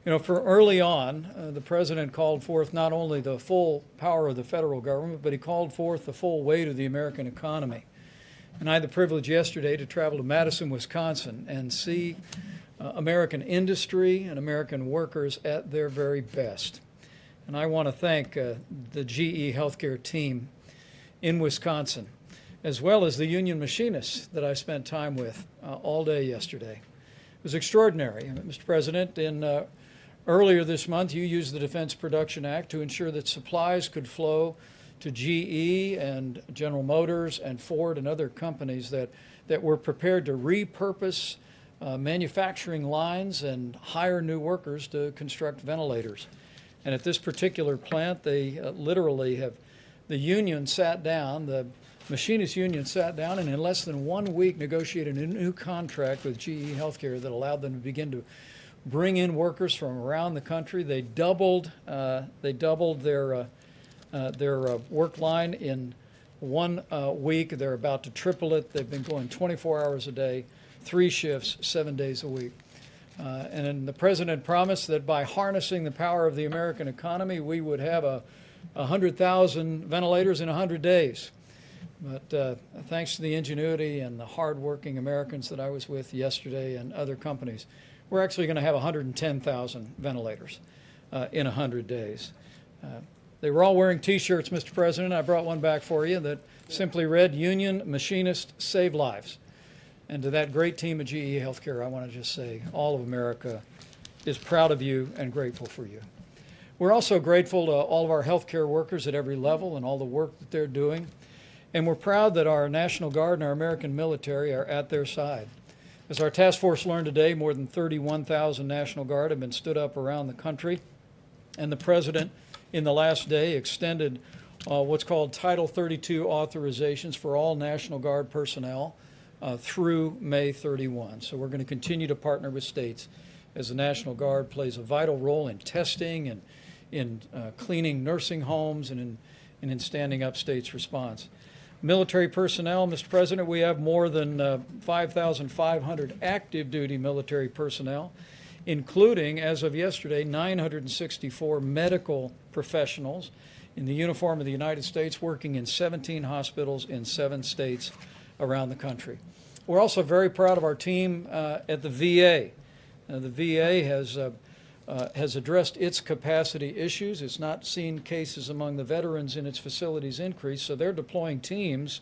You know, for early on, the President called forth not only the full power of the federal government, but he called forth the full weight of the American economy. And I had the privilege yesterday to travel to Madison, Wisconsin, and see American industry and American workers at their very best. And I want to thank the GE Healthcare team in Wisconsin, as well as the union machinists that I spent time with all day yesterday. It was extraordinary. Mr. President, earlier this month, you used the Defense Production Act to ensure that supplies could flow to GE and General Motors and Ford and other companies that were prepared to repurpose manufacturing lines and hire new workers to construct ventilators. And at this particular plant, they literally have, the union sat down, the machinist union sat down, and in less than 1 week negotiated a new contract with GE Healthcare that allowed them to begin to bring in workers from around the country. They doubled their work line in 1 week. They're about to triple it. They've been going 24 hours a day, 3 shifts, 7 days a week. And then the President promised that by harnessing the power of the American economy, we would have 100,000 ventilators in 100 days. But thanks to the ingenuity and the hardworking Americans that I was with yesterday and other companies, we're actually going to have 110,000 ventilators in 100 days. They were all wearing T-shirts, Mr. President. I brought one back for you that simply read, "Union Machinists Save Lives." And to that great team at GE Healthcare, I want to just say all of America is proud of you and grateful for you. We're also grateful to all of our healthcare workers at every level and all the work that they're doing. And we're proud that our National Guard and our American military are at their side. As our task force learned today, more than 31,000 National Guard have been stood up around the country. And the President, in the last day, extended what's called Title 32 authorizations for all National Guard personnel through May 31. So we're going to continue to partner with states as the National Guard plays a vital role in testing and in cleaning nursing homes and in standing up states' response. Military personnel, Mr. President, we have more than 5,500 active duty military personnel, including, as of yesterday, 964 medical professionals in the uniform of the United States working in 17 hospitals in 7 states around the country. We're also very proud of our team at the VA. The VA has addressed its capacity issues. It's not seen cases among the veterans in its facilities increase, so they're deploying teams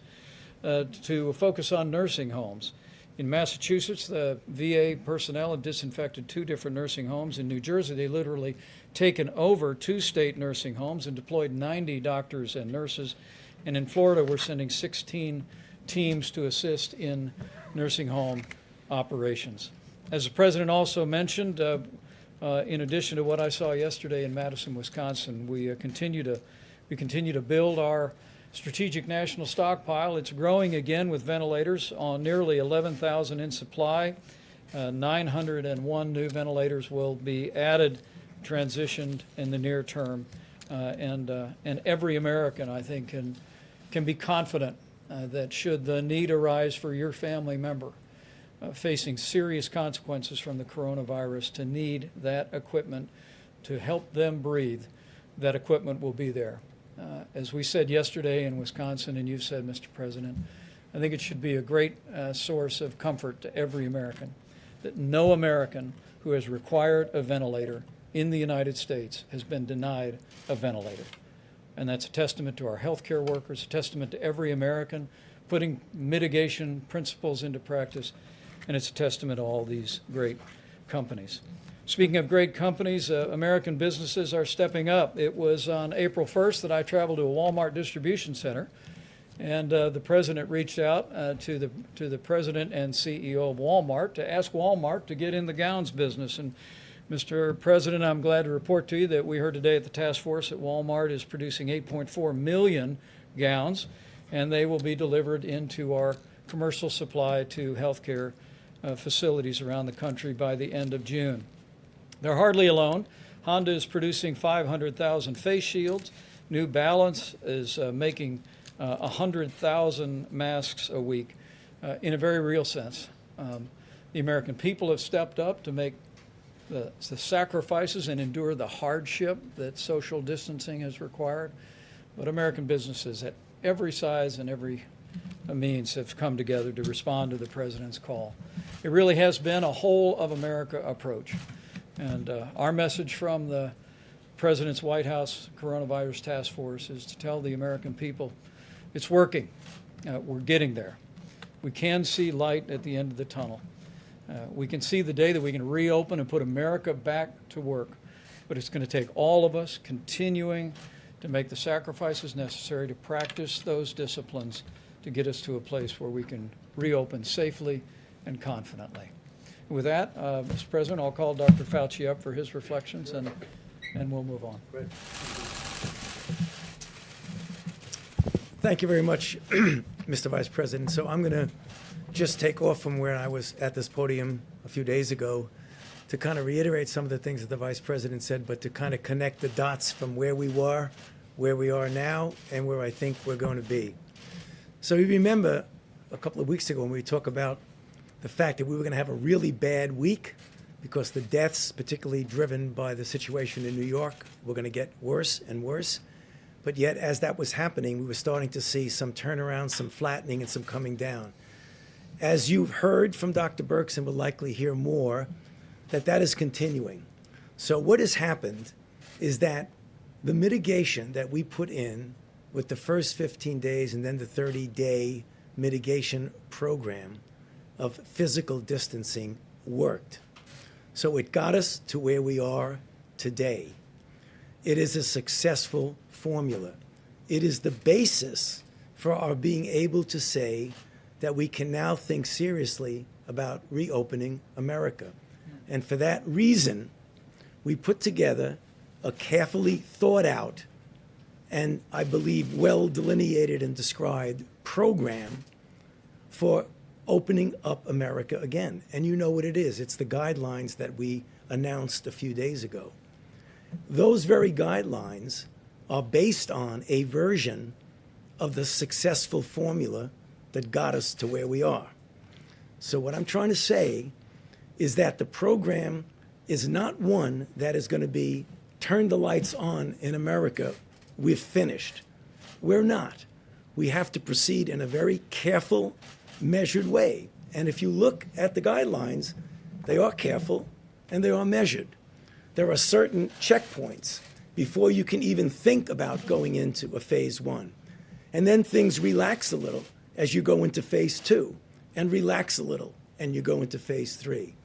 to focus on nursing homes. In Massachusetts, the VA personnel have disinfected 2 different nursing homes. In New Jersey, they literally taken over 2 state nursing homes and deployed 90 doctors and nurses. And in Florida, we're sending 16 teams to assist in nursing home operations. As the President also mentioned, in addition to what I saw yesterday in Madison, Wisconsin, we continue to build our strategic national stockpile. It's growing again with ventilators, on nearly 11,000 in supply. 901 new ventilators will be added, transitioned in the near term, and every American, I think, can be confident that should the need arise for your family member facing serious consequences from the coronavirus to need that equipment to help them breathe, that equipment will be there. As we said yesterday in Wisconsin, and you've said, Mr. President, I think it should be a great source of comfort to every American that no American who has required a ventilator in the United States has been denied a ventilator. And that's a testament to our healthcare workers, a testament to every American putting mitigation principles into practice, and it's a testament to all these great companies. Speaking of great companies, American businesses are stepping up. It was on April 1st that I traveled to a Walmart distribution center, and the President reached out to the President and CEO of Walmart to ask Walmart to get in the gowns business. And Mr. President, I'm glad to report to you that we heard today at the task force that Walmart is producing 8.4 million gowns, and they will be delivered into our commercial supply to healthcare facilities around the country by the end of June. They're hardly alone. Honda is producing 500,000 face shields. New Balance is making 100,000 masks a week. In a very real sense, The American people have stepped up to make the sacrifices and endure the hardship that social distancing has required. But American businesses at every size and every means have come together to respond to the president's call. It really has been a whole of America approach. And our message from the President's White House Coronavirus Task Force is to tell the American people it's working. We're getting there. We can see light at the end of the tunnel. We can see the day that we can reopen and put America back to work. But it's going to take all of us continuing to make the sacrifices necessary to practice those disciplines to get us to a place where we can reopen safely and confidently. With that, Mr. President, I'll call Dr. Fauci up for his reflections, and we'll move on. Great. Thank you very much, Mr. Vice President. So I'm going to just take off from where I was at this podium a few days ago to kind of reiterate some of the things that the Vice President said, but to kind of connect the dots from where we were, where we are now, and where I think we're going to be. So you remember a couple of weeks ago when we talked about the fact that we were going to have a really bad week because the deaths, particularly driven by the situation in New York, were going to get worse and worse. But yet, as that was happening, we were starting to see some turnaround, some flattening, and some coming down. As you've heard from Dr. Birx and will likely hear more, that is continuing. So what has happened is that the mitigation that we put in with the first 15 days and then the 30-day mitigation program of physical distancing worked. So it got us to where we are today. It is a successful formula. It is the basis for our being able to say that we can now think seriously about reopening America. And for that reason, we put together a carefully thought out and I believe well delineated and described program for opening up America again. And you know what it is. It's the guidelines that we announced a few days ago. Those very guidelines are based on a version of the successful formula that got us to where we are. So what I'm trying to say is that the program is not one that is going to be turn the lights on in America, we've finished. We're not. We have to proceed in a very careful, measured way. And if you look at the guidelines, they are careful and they are measured. There are certain checkpoints before you can even think about going into a phase one. And then things relax a little as you go into phase two, and relax a little and you go into phase three.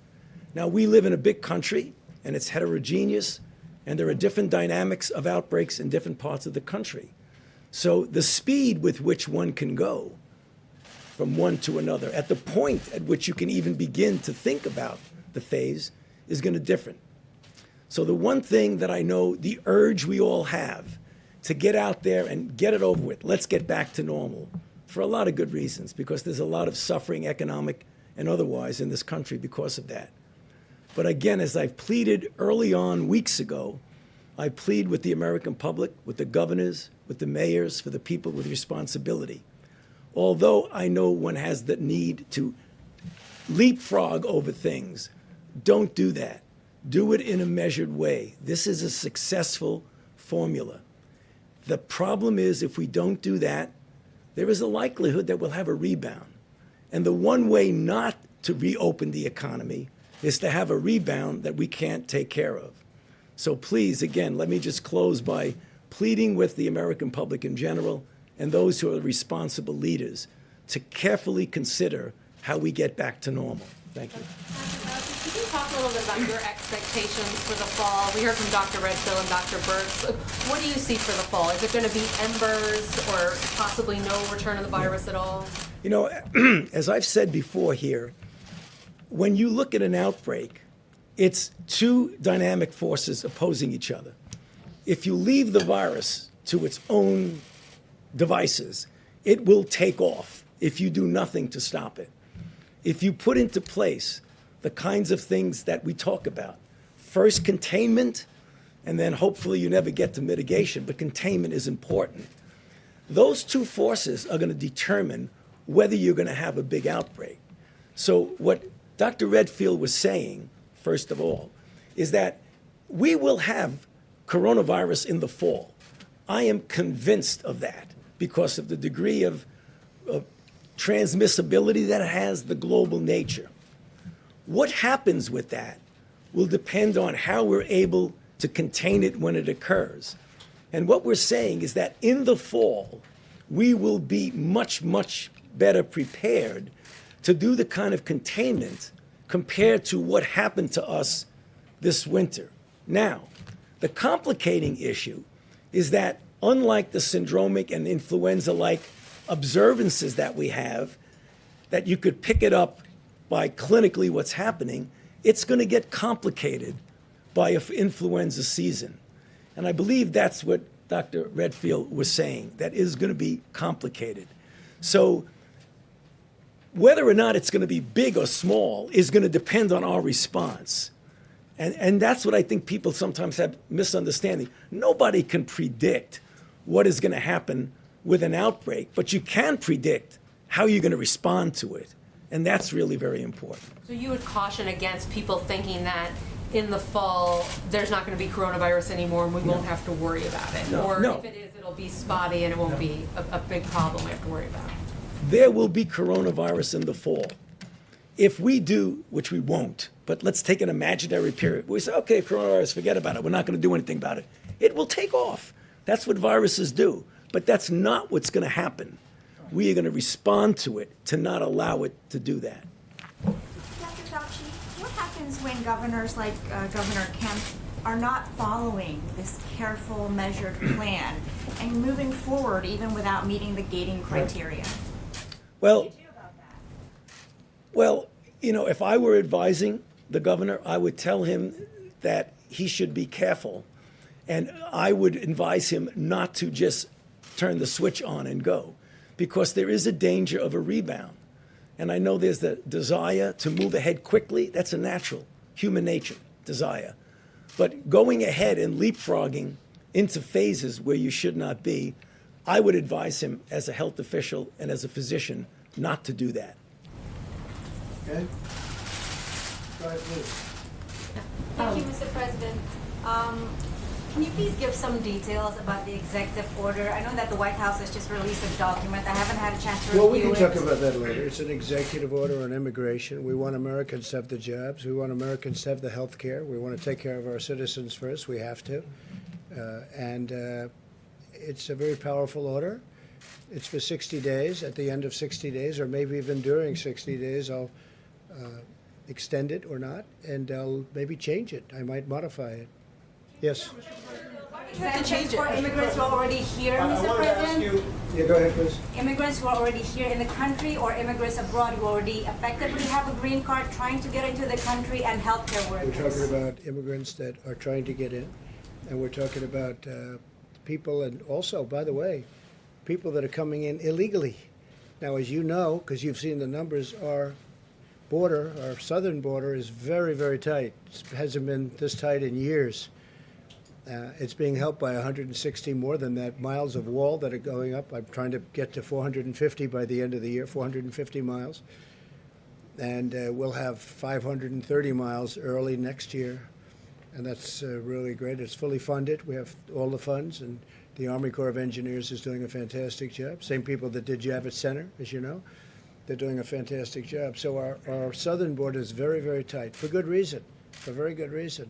Now, we live in a big country and it's heterogeneous, and there are different dynamics of outbreaks in different parts of the country. So the speed with which one can go from one to another, at the point at which you can even begin to think about the phase, is going to differ. So the one thing that I know, the urge we all have to get out there and get it over with, let's get back to normal, for a lot of good reasons, because there's a lot of suffering, economic and otherwise, in this country because of that. But again, as I've pleaded early on weeks ago, I plead with the American public, with the governors, with the mayors, for the people with responsibility. Although I know one has the need to leapfrog over things, don't do that. Do it in a measured way. This is a successful formula. The problem is, if we don't do that, there is a likelihood that we'll have a rebound. And the one way not to reopen the economy is to have a rebound that we can't take care of. So please, again, let me just close by pleading with the American public in general and those who are responsible leaders to carefully consider how we get back to normal. Thank you. Could you talk a little bit about your expectations for the fall? We heard from Dr. Redfield and Dr. Birx. What do you see for the fall? Is it going to be embers or possibly no return of the virus at all? You know, as I've said before here, when you look at an outbreak, it's two dynamic forces opposing each other. If you leave the virus to its own devices, it will take off if you do nothing to stop it. If you put into place the kinds of things that we talk about, first containment, and then hopefully you never get to mitigation, but containment is important. Those two forces are going to determine whether you're going to have a big outbreak. So what Dr. Redfield was saying, first of all, is that we will have coronavirus in the fall. I am convinced of that because of the degree of transmissibility that it has, the global nature. What happens with that will depend on how we're able to contain it when it occurs. And what we're saying is that in the fall, we will be much, much better prepared to do the kind of containment compared to what happened to us this winter. Now, the complicating issue is that unlike the syndromic and influenza-like observances that we have, that you could pick it up by clinically what's happening, it's going to get complicated by an influenza season. And I believe that's what Dr. Redfield was saying, that is going to be complicated. So whether or not it's going to be big or small is going to depend on our response. And that's what I think people sometimes have misunderstanding. Nobody can predict what is going to happen with an outbreak, but you can predict how you're going to respond to it. And that's really very important. So you would caution against people thinking that in the fall there's not going to be coronavirus anymore and we won't have to worry about it. Or if it is, it'll be spotty and it won't be a big problem we have to worry about. There will be coronavirus in the fall. If we do, which we won't, but let's take an imaginary period. We say, okay, coronavirus, forget about it. We're not going to do anything about it. It will take off. That's what viruses do. But that's not what's going to happen. We are going to respond to it to not allow it to do that. Dr. Fauci, what happens when governors like Governor Kemp are not following this careful, measured plan and moving forward even without meeting the gating criteria? Well, you know, if I were advising the governor, I would tell him that he should be careful. And I would advise him not to just turn the switch on and go, because there is a danger of a rebound. And I know there's the desire to move ahead quickly. That's a natural human nature desire. But going ahead and leapfrogging into phases where you should not be, I would advise him as a health official and as a physician not to do that. Okay? Go ahead, please. Thank you, Mr. President. Can you please give some details about the executive order? I know that the White House has just released a document. I haven't had a chance to review it. Well, we can talk about that later. It's an executive order on immigration. We want Americans to have the jobs. We want Americans to have the health care. We want to take care of our citizens first. We have to. It's a very powerful order. It's for 60 days. At the end of 60 days, or maybe even during 60 days, I'll extend it or not, and I'll maybe change it. I might modify it. Yes. Exemptions for immigrants who are already here, Mr. President? Yeah, go ahead, please. Immigrants who are already here in the country or immigrants abroad who already effectively have a green card trying to get into the country, and healthcare workers. We're talking about immigrants that are trying to get in, and we're talking about people, and also, by the way, people that are coming in illegally. Now, as you know, because you've seen the numbers, our border, our southern border, is very, very tight. It hasn't been this tight in years. It's being helped by 160 more than that miles of wall that are going up. I'm trying to get to 450 by the end of the year, 450 miles. And we'll have 530 miles early next year. And that's really great. It's fully funded. We have all the funds, and the Army Corps of Engineers is doing a fantastic job. Same people that did Javits Center, as you know. They're doing a fantastic job. So our southern border is very, very tight, for good reason, for very good reason.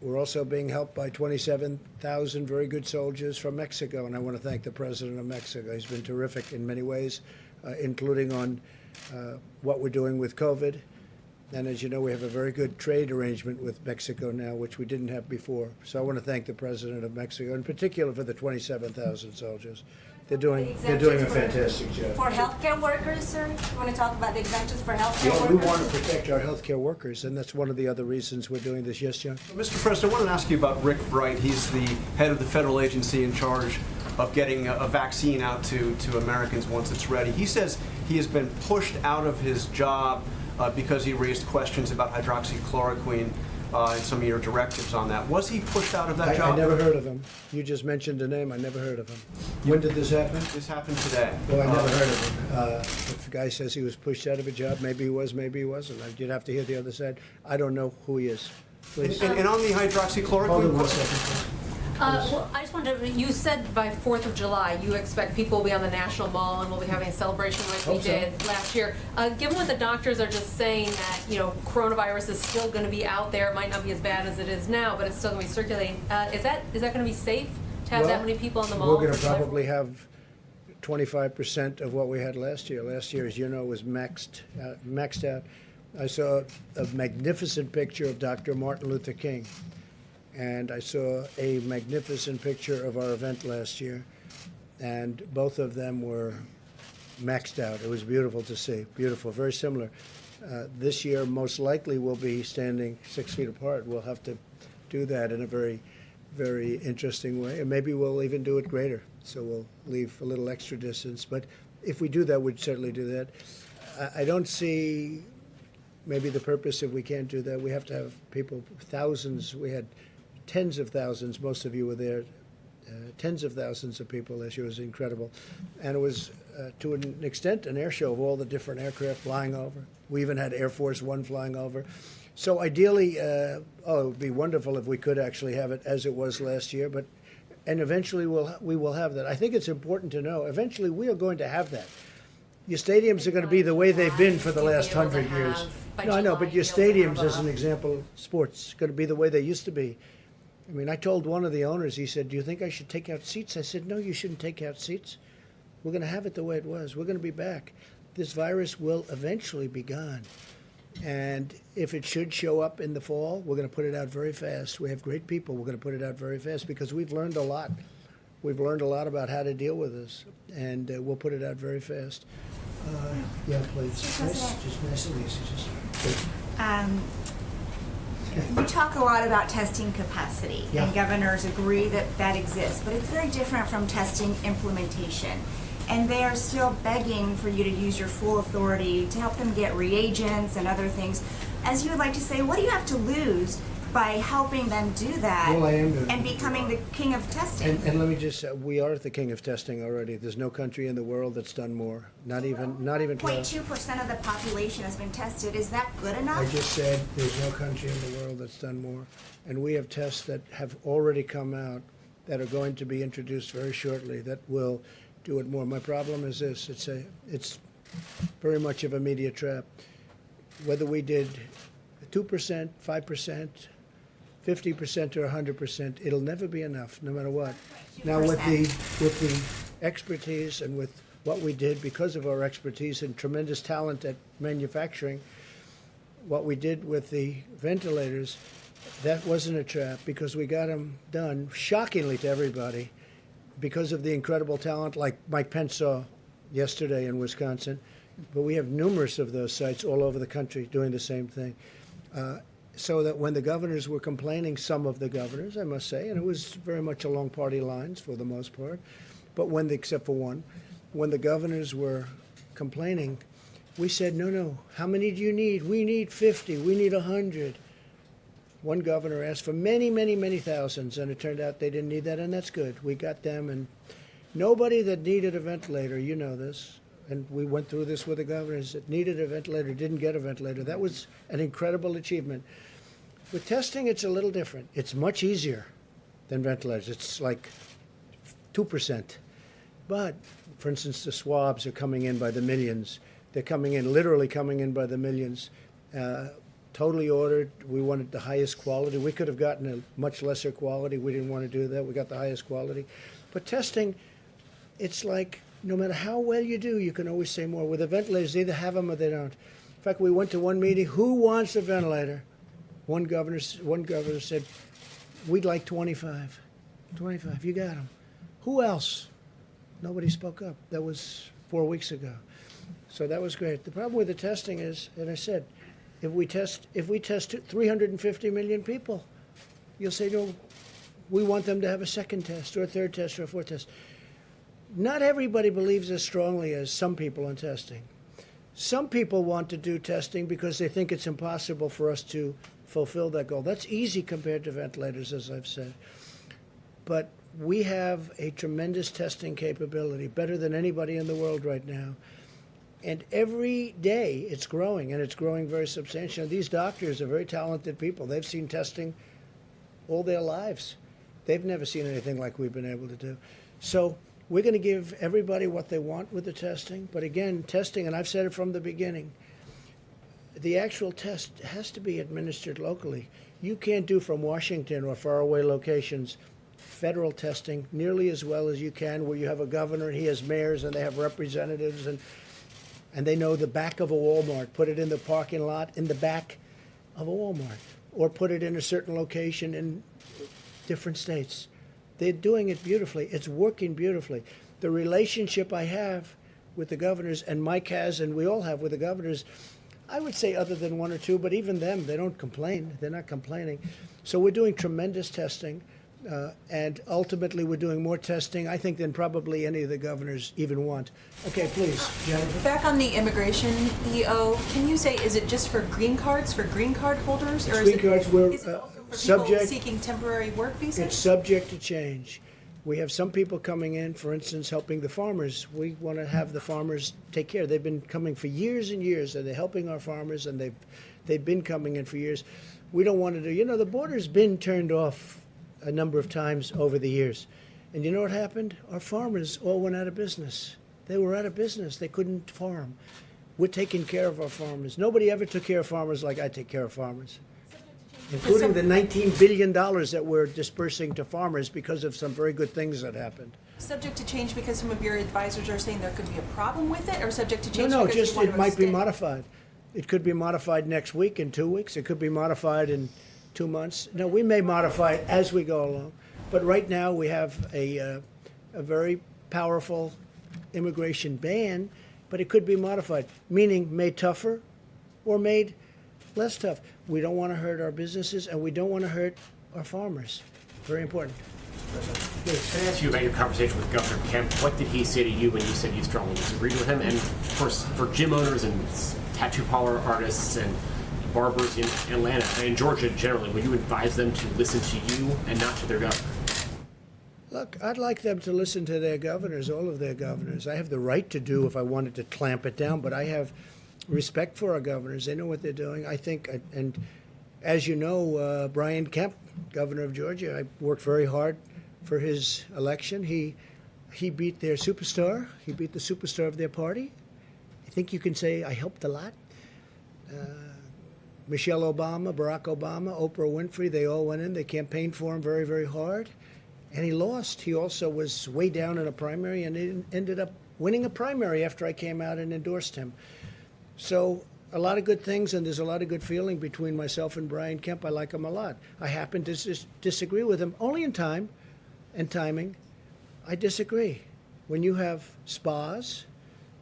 We're also being helped by 27,000 very good soldiers from Mexico, and I want to thank the President of Mexico. He's been terrific in many ways, including on what we're doing with COVID. And as you know, we have a very good trade arrangement with Mexico now, which we didn't have before. So I want to thank the President of Mexico, in particular for the 27,000 soldiers. They're doing a fantastic job. For healthcare workers, sir? You want to talk about the exemptions for healthcare workers? We want to protect our healthcare workers, and that's one of the other reasons we're doing this. Yes, John? Mr. President, I wanted to ask you about Rick Bright. He's the head of the federal agency in charge of getting a vaccine out to Americans once it's ready. He says he has been pushed out of his job because he raised questions about hydroxychloroquine. and some of your directives on that. Was he pushed out of that I job? never heard of him. You just mentioned a name. I never heard of him. When did this happen? This happened today. Well, I never heard of him. If the guy says he was pushed out of a job, maybe he was, maybe he wasn't. You'd have to hear the other side. I don't know who he is. Please. And on the Hold on hydroxychloroquine, one second, please. Well, I just wanted to, you said by 4th of July, you expect people will be on the National Mall and we'll be having a celebration like we Hope so. did last year. Given what the doctors are just saying that, coronavirus is still going to be out there, it might not be as bad as it is now, but it's still going to be circulating. Is that going to be safe to have that Well, many people on the mall? We're going to probably have 25% of what we had last year. Last year, as you know, was maxed out. I saw a magnificent picture of Dr. Martin Luther King, and I saw a magnificent picture of our event last year, and both of them were maxed out. It was beautiful to see, beautiful, very similar. This year, most likely, we'll be standing 6 feet apart. We'll have to do that in a very, very interesting way, and maybe we'll even do it greater. So we'll leave a little extra distance. But if we do that, we'd certainly do that. I don't see maybe the purpose if we can't do that. We have to have people, thousands. We had tens of thousands. Most of you were there. Tens of thousands of people last year. It was incredible. And it was, to an extent, an air show of all the different aircraft flying over. We even had Air Force One flying over. So ideally, it would be wonderful if we could actually have it as it was last year. And eventually we will have that. I think it's important to know, eventually we are going to have that. Your stadiums are going to be the way they've been for the last 100 years. No, I know, but your stadiums, as an example, sports, going to be the way they used to be. I mean, I told one of the owners, he said, do you think I should take out seats? I said, no, you shouldn't take out seats. We're going to have it the way it was. We're going to be back. This virus will eventually be gone. And if it should show up in the fall, we're going to put it out very fast. We have great people. We're going to put it out very fast because we've learned a lot. We've learned a lot about how to deal with this, and we'll put it out very fast. Yeah, please. Just nice and easy. We talk a lot about testing capacity, Yeah. and governors agree that that exists, but it's very different from testing implementation. And they are still begging for you to use your full authority to help them get reagents and other things. As you would like to say, what do you have to lose by helping them do that Well, I am doing and it. becoming the king of testing? And let me just say, we are the king of testing already. There's no country in the world that's done more. Not even close. 0.2% of the population has been tested. Is that good enough? I just said there's no country in the world that's done more. And we have tests that have already come out that are going to be introduced very shortly that will do it more. My problem is this. It's very much of a media trap. Whether we did 2%, 5%, 50% or 100%, it'll never be enough, no matter what. Now, with the expertise and with what we did, because of our expertise and tremendous talent at manufacturing, what we did with the ventilators, that wasn't a trap because we got them done, shockingly to everybody, because of the incredible talent like Mike Pence saw yesterday in Wisconsin. But we have numerous of those sites all over the country doing the same thing. So that when the governors were complaining, some of the governors, I must say, and it was very much along party lines for the most part, but except for one, when the governors were complaining, we said, no, how many do you need? We need 50, we need 100. One governor asked for many, many, many thousands, and it turned out they didn't need that, and that's good. We got them, and nobody that needed a ventilator, you know this, and we went through this with the governors that needed a ventilator, didn't get a ventilator. That was an incredible achievement. With testing, it's a little different. It's much easier than ventilators. It's like 2%. But, for instance, the swabs are coming in by the millions. They're coming in, literally coming in by the millions. Totally ordered. We wanted the highest quality. We could have gotten a much lesser quality. We didn't want to do that. We got the highest quality. But testing, it's like no matter how well you do, you can always say more. With the ventilators, they either have them or they don't. In fact, we went to one meeting. Who wants a ventilator? One governor said, we'd like 25. 25, you got them. Who else? Nobody spoke up. That was 4 weeks ago. So that was great. The problem with the testing is, and I said, if we test 350 million people, you'll say, no, we want them to have a second test or a third test or a fourth test. Not everybody believes as strongly as some people in testing. Some people want to do testing because they think it's impossible for us to fulfill that goal. That's easy compared to ventilators, as I've said. But we have a tremendous testing capability, better than anybody in the world right now. And every day it's growing, and it's growing very substantially. These doctors are very talented people. They've seen testing all their lives. They've never seen anything like we've been able to do. So we're going to give everybody what they want with the testing. But again, testing, and I've said it from the beginning, the actual test has to be administered locally. You can't do from Washington or faraway locations federal testing nearly as well as you can where you have a governor and he has mayors and they have representatives and they know the back of a Walmart. Put it in the parking lot in the back of a Walmart, or put it in a certain location in different states. They're doing it beautifully. It's working beautifully. The relationship I have with the governors, and Mike has, and we all have with the governors, I would say other than one or two, but even them, they don't complain. They're not complaining. So we're doing tremendous testing. And ultimately, we're doing more testing, I think, than probably any of the governors even want. Okay, please, Jennifer. Back on the immigration EO, can you say, is it just for green cards, for green card holders? Or Green cards were is it also for subject. people seeking temporary work visas? It's subject to change. We have some people coming in, for instance, helping the farmers. We want to have the farmers take care. They've been coming for years and years, and they're helping our farmers, and they've been coming in for years. We don't want to do, the border's been turned off a number of times over the years. And you know what happened? Our farmers all went out of business. They were out of business. They couldn't farm. We're taking care of our farmers. Nobody ever took care of farmers like I take care of farmers, including the $19 billion that we're dispersing to farmers because of some very good things that happened. Subject to change because some of your advisors are saying there could be a problem with it, or subject to change No, because just you want it to might be extend? modified. It could be modified next week, in 2 weeks. It could be modified in 2 months. No, we may modify it as we go along. But right now we have a very powerful immigration ban, but it could be modified, meaning made tougher or made less tough. We don't want to hurt our businesses, and we don't want to hurt our farmers. Very important. Can I ask you about your conversation with Governor Kemp? What did he say to you when you said you strongly disagreed with him? And for gym owners and tattoo parlor artists and barbers in Atlanta and Georgia generally, would you advise them to listen to you and not to their governor? Look, I'd like them to listen to their governors, all of their governors. I have the right to do if I wanted to clamp it down, but I have respect for our governors. They know what they're doing. I think, and as you know, Brian Kemp, governor of Georgia, I worked very hard for his election. He beat their superstar. He beat the superstar of their party. I think you can say I helped a lot. Michelle Obama, Barack Obama, Oprah Winfrey, they all went in. They campaigned for him very, very hard. And he lost. He also was way down in a primary and he ended up winning a primary after I came out and endorsed him. So a lot of good things, and there's a lot of good feeling between myself and Brian Kemp. I like him a lot. I happen to disagree with him only in time and timing. I disagree. When you have spas,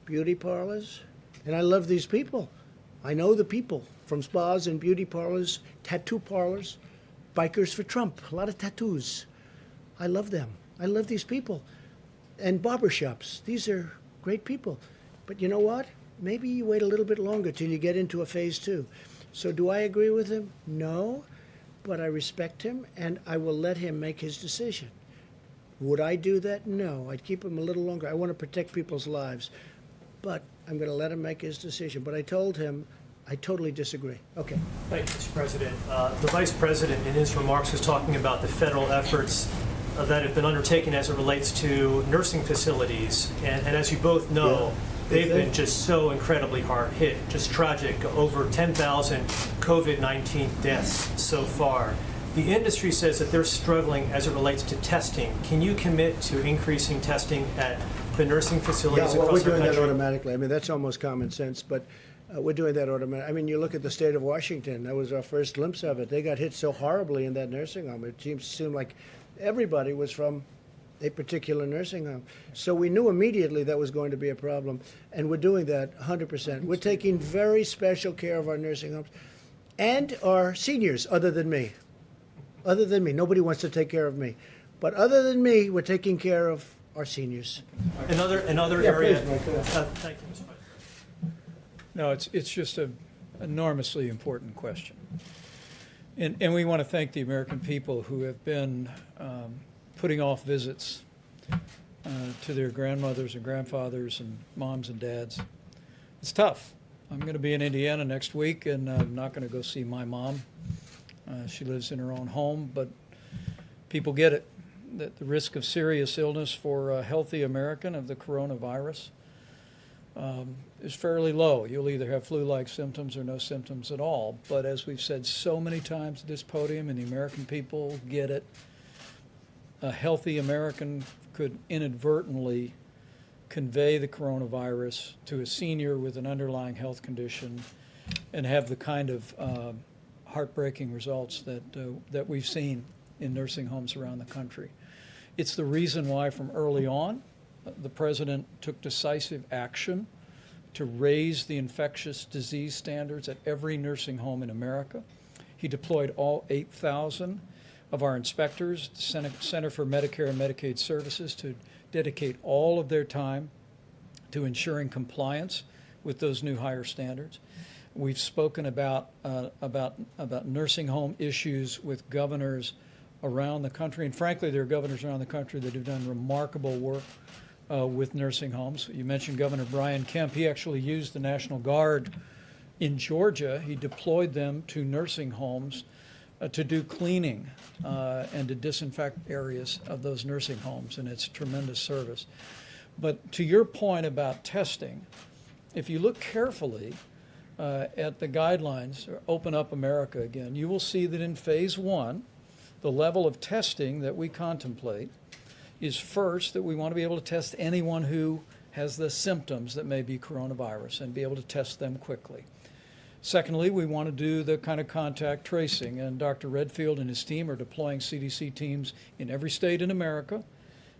beauty parlors, and I love these people. I know the people from spas and beauty parlors, tattoo parlors, bikers for Trump, a lot of tattoos. I love them. I love these people. And barbershops. These are great people. But you know what? Maybe you wait a little bit longer till you get into a phase 2. So do I agree with him? No. But I respect him, and I will let him make his decision. Would I do that? No. I'd keep him a little longer. I want to protect people's lives. But I'm going to let him make his decision. But I told him I totally disagree. Okay. Thank you, Mr. President. The Vice President in his remarks was talking about the federal efforts that have been undertaken as it relates to nursing facilities. And as you both know, they've been just so incredibly hard hit, just tragic, over 10,000 COVID-19 deaths so far. The industry says that they're struggling as it relates to testing. Can you commit to increasing testing at the nursing facilities across our country? We're doing that automatically. I mean, that's almost common sense, but we're doing that automatically. I mean, you look at the state of Washington. That was our first glimpse of it. They got hit so horribly in that nursing home. It seemed like everybody was from a particular nursing home. So we knew immediately that was going to be a problem, and we're doing that 100%. We're taking very special care of our nursing homes and our seniors, other than me. Other than me. Nobody wants to take care of me. But other than me, we're taking care of our seniors. Another area. Please, Mike, thank you, Mr. President. No, it's just an enormously important question. And we want to thank the American people who have been putting off visits to their grandmothers and grandfathers and moms and dads. It's tough. I'm going to be in Indiana next week, and I'm not going to go see my mom. She lives in her own home, but people get it, that the risk of serious illness for a healthy American of the coronavirus is fairly low. You'll either have flu-like symptoms or no symptoms at all. But as we've said so many times at this podium, and the American people get it, a healthy American could inadvertently convey the coronavirus to a senior with an underlying health condition and have the kind of heartbreaking results that we've seen in nursing homes around the country. It's the reason why from early on the President took decisive action to raise the infectious disease standards at every nursing home in America. He deployed all 8,000 of our inspectors, the Center for Medicare and Medicaid Services, to dedicate all of their time to ensuring compliance with those new higher standards. We've spoken about nursing home issues with governors around the country, and frankly, there are governors around the country that have done remarkable work with nursing homes. You mentioned Governor Brian Kemp. He actually used the National Guard in Georgia. He deployed them to nursing homes to do cleaning and to disinfect areas of those nursing homes, and it's tremendous service. But to your point about testing, if you look carefully at the guidelines, or Open Up America again, you will see that in phase 1, the level of testing that we contemplate is first that we want to be able to test anyone who has the symptoms that may be coronavirus and be able to test them quickly. Secondly, we want to do the kind of contact tracing, and Dr. Redfield and his team are deploying CDC teams in every state in America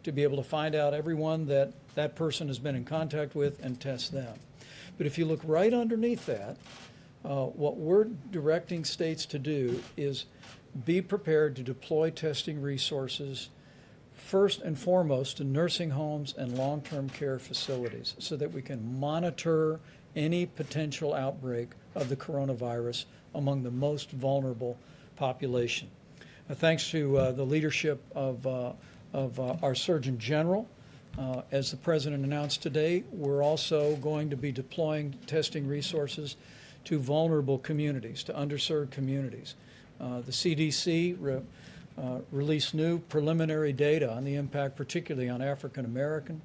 to be able to find out everyone that that person has been in contact with and test them. But if you look right underneath that, what we're directing states to do is be prepared to deploy testing resources first and foremost to nursing homes and long-term care facilities so that we can monitor any potential outbreak of the coronavirus among the most vulnerable population. Thanks to the leadership of our Surgeon General, as the President announced today, we're also going to be deploying testing resources to vulnerable communities, to underserved communities. The CDC released new preliminary data on the impact, particularly on African American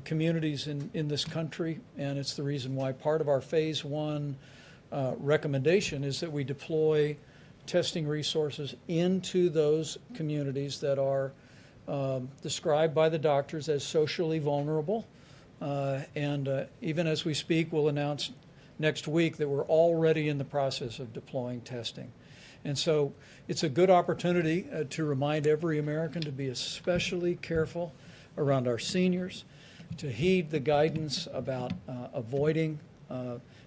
communities in this country, and it's the reason why part of our phase 1 recommendation is that we deploy testing resources into those communities that are described by the doctors as socially vulnerable. And even as we speak, we'll announce next week that we're already in the process of deploying testing. And so it's a good opportunity to remind every American to be especially careful around our seniors, to heed the guidance about avoiding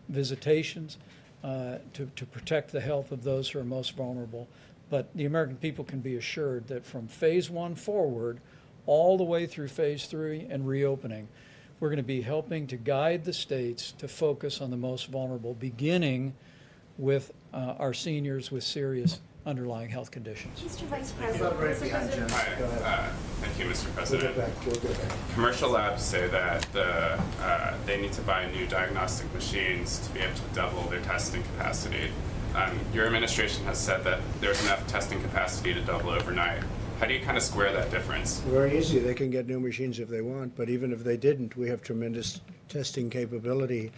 visitations, to protect the health of those who are most vulnerable. But the American people can be assured that from phase 1 forward, all the way through phase 3 and reopening, we're going to be helping to guide the states to focus on the most vulnerable, beginning with our seniors with serious underlying health conditions. Mr. Vice President. Hi, thank you, Mr. President. We'll go back. Commercial labs say that they need to buy new diagnostic machines to be able to double their testing capacity. Your administration has said that there's enough testing capacity to double overnight. How do you kind of square that difference? Very easy. They can get new machines if they want, but even if they didn't, we have tremendous testing capability.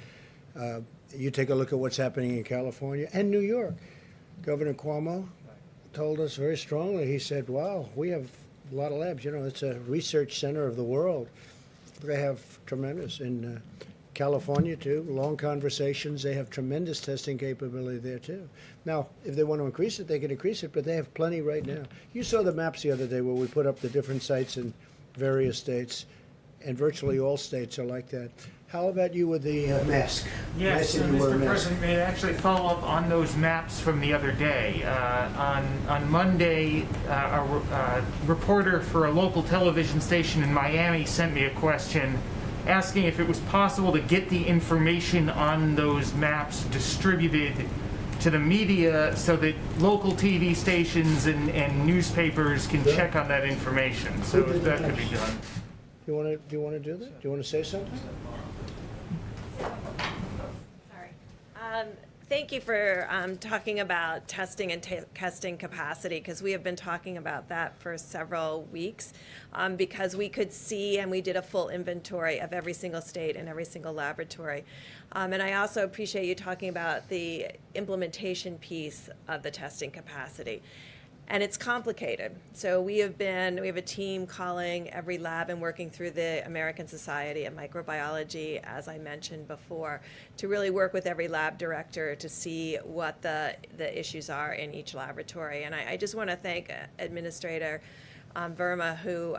You take a look at what's happening in California and New York. Governor Cuomo told us very strongly, he said, wow, we have a lot of labs. You know, it's a research center of the world. They have tremendous. In California, too, long conversations. They have tremendous testing capability there, too. Now, if they want to increase it, they can increase it, but they have plenty right now. You saw the maps the other day where we put up the different sites in various states, and virtually all states are like that. How about you with the mask? Yes, Mr. President, may I actually follow up on those maps from the other day? On Monday, a reporter for a local television station in Miami sent me a question asking if it was possible to get the information on those maps distributed to the media so that local TV stations and newspapers can check on that information. So that could be done. Do you want to do that? Do you want to say something? Thank you for talking about testing and testing capacity, because we have been talking about that for several weeks, because we could see, and we did a full inventory of every single state and every single laboratory. And I also appreciate you talking about the implementation piece of the testing capacity. And it's complicated. So we have a team calling every lab and working through the American Society of Microbiology, as I mentioned before, to really work with every lab director to see what the issues are in each laboratory. And I just want to thank Administrator Verma, who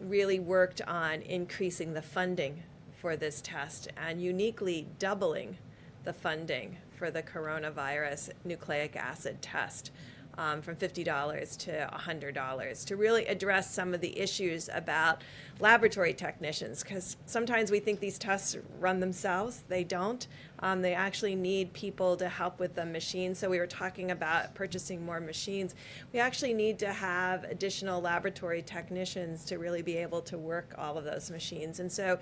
really worked on increasing the funding for this test and uniquely doubling the funding for the coronavirus nucleic acid test. From $50 to $100 to really address some of the issues about laboratory technicians, because sometimes we think these tests run themselves. They don't. They actually need people to help with the machines. So we were talking about purchasing more machines. We actually need to have additional laboratory technicians to really be able to work all of those machines. And so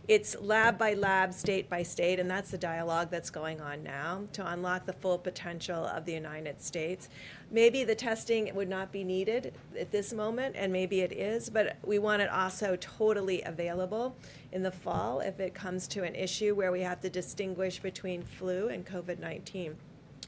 it's lab by lab, state by state, and that's the dialogue that's going on now to unlock the full potential of the United States. Maybe the testing would not be needed at this moment, and maybe it is, but we want it also totally available in the fall if it comes to an issue where we have to distinguish between flu and COVID-19.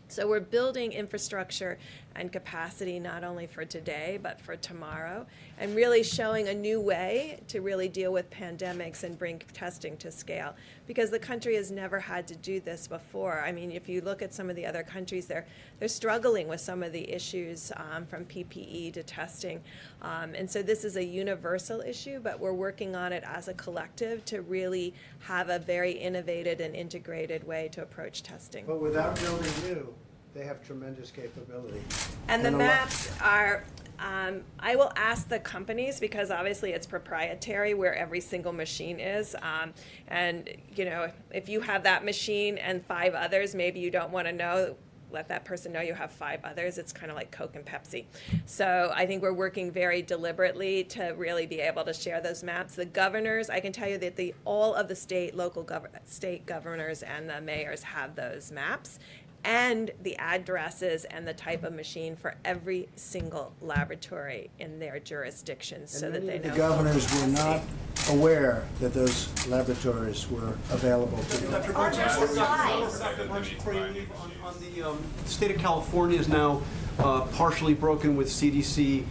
So we're building infrastructure and capacity not only for today, but for tomorrow, and really showing a new way to really deal with pandemics and bring testing to scale, because the country has never had to do this before. I mean, if you look at some of the other countries, they're struggling with some of the issues from PPE to testing. And so this is a universal issue, but we're working on it as a collective to really have a very innovative and integrated way to approach testing. But without building new, they have tremendous capability. And the maps are, I will ask the companies, because obviously it's proprietary where every single machine is. And, you know, if you have that machine and 5 others, maybe you don't want to know, let that person know you have 5 others. It's kind of like Coke and Pepsi. So I think we're working very deliberately to really be able to share those maps. The governors, I can tell you that all of the state governors and the mayors have those maps, and the addresses and the type of machine for every single laboratory in their jurisdictions, so that they know. The governors were not aware that those laboratories were available to them. Dr. Burks, before you leave, on the state of California is now partially broken with CDC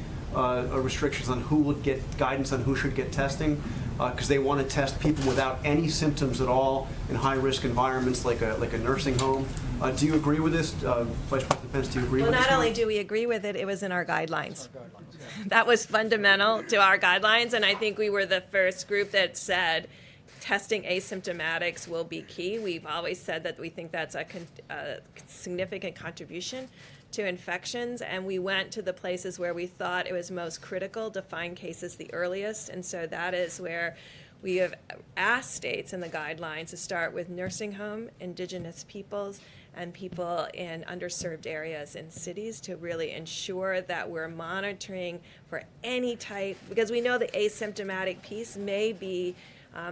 restrictions on who would get guidance on who should get testing, because they want to test people without any symptoms at all in high-risk environments like a nursing home. Do you agree with this? Vice President Pence, do you agree with this? Well, not only do we agree with it, it was in our guidelines. That was fundamental to our guidelines, and I think we were the first group that said testing asymptomatics will be key. We've always said that we think that's a significant contribution to infections, and we went to the places where we thought it was most critical to find cases the earliest, and so that is where we have asked states in the guidelines to start with nursing home, indigenous peoples, and people in underserved areas in cities to really ensure that we're monitoring for any type, because we know the asymptomatic piece may be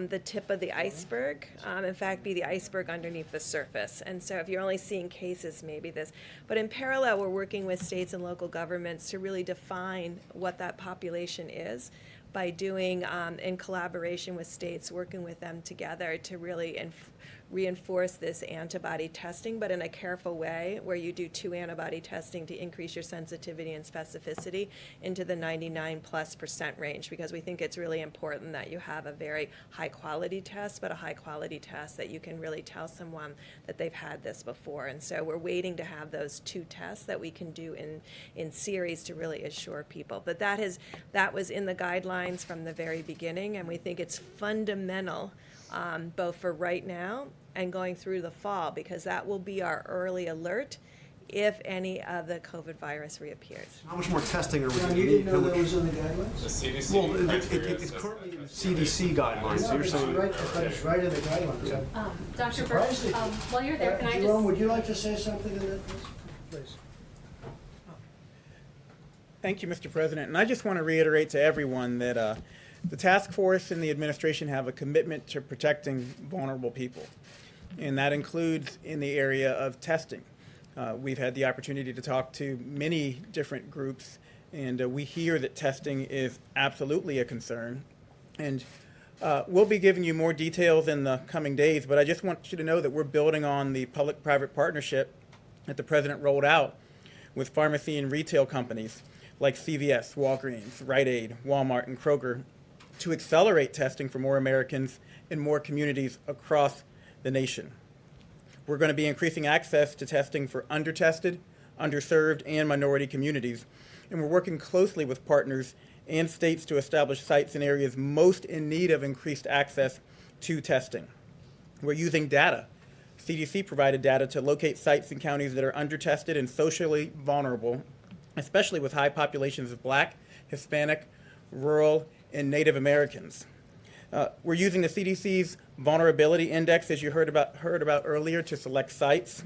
the tip of the iceberg, in fact, be the iceberg underneath the surface. And so if you're only seeing cases, maybe this. But in parallel, we're working with states and local governments to really define what that population is by doing, in collaboration with states, working with them together to really reinforce this antibody testing, but in a careful way where you do 2 antibody testing to increase your sensitivity and specificity into the 99+% range, because we think it's really important that you have a very high quality test, but a high quality test that you can really tell someone that they've had this before. And so we're waiting to have those 2 tests that we can do in series to really assure people. But that was in the guidelines from the very beginning, and we think it's fundamental both for right now and going through the fall, because that will be our early alert if any of the COVID virus reappears. How much more testing are we John, going to you need? didn't know that was in the guidelines? The CDC Well, criteria it's says currently in the that. CDC guidelines. So you're saying I thought it's right in the guidelines. Dr. Surprised Burks, that- while you're there, can I just... Jerome, would you like to say something in that? Please. Thank you, Mr. President. And I just want to reiterate to everyone that the task force and the administration have a commitment to protecting vulnerable people. And that includes in the area of testing. We've had the opportunity to talk to many different groups, and we hear that testing is absolutely a concern. And we'll be giving you more details in the coming days, but I just want you to know that we're building on the public-private partnership that the President rolled out with pharmacy and retail companies like CVS, Walgreens, Rite Aid, Walmart, and Kroger to accelerate testing for more Americans in more communities across the nation. We're going to be increasing access to testing for undertested, underserved, and minority communities, and we're working closely with partners and states to establish sites in areas most in need of increased access to testing. We're using data. CDC provided data to locate sites in counties that are undertested and socially vulnerable, especially with high populations of Black, Hispanic, rural, and Native Americans. We're using the CDC's Vulnerability Index, as you heard about earlier, to select sites.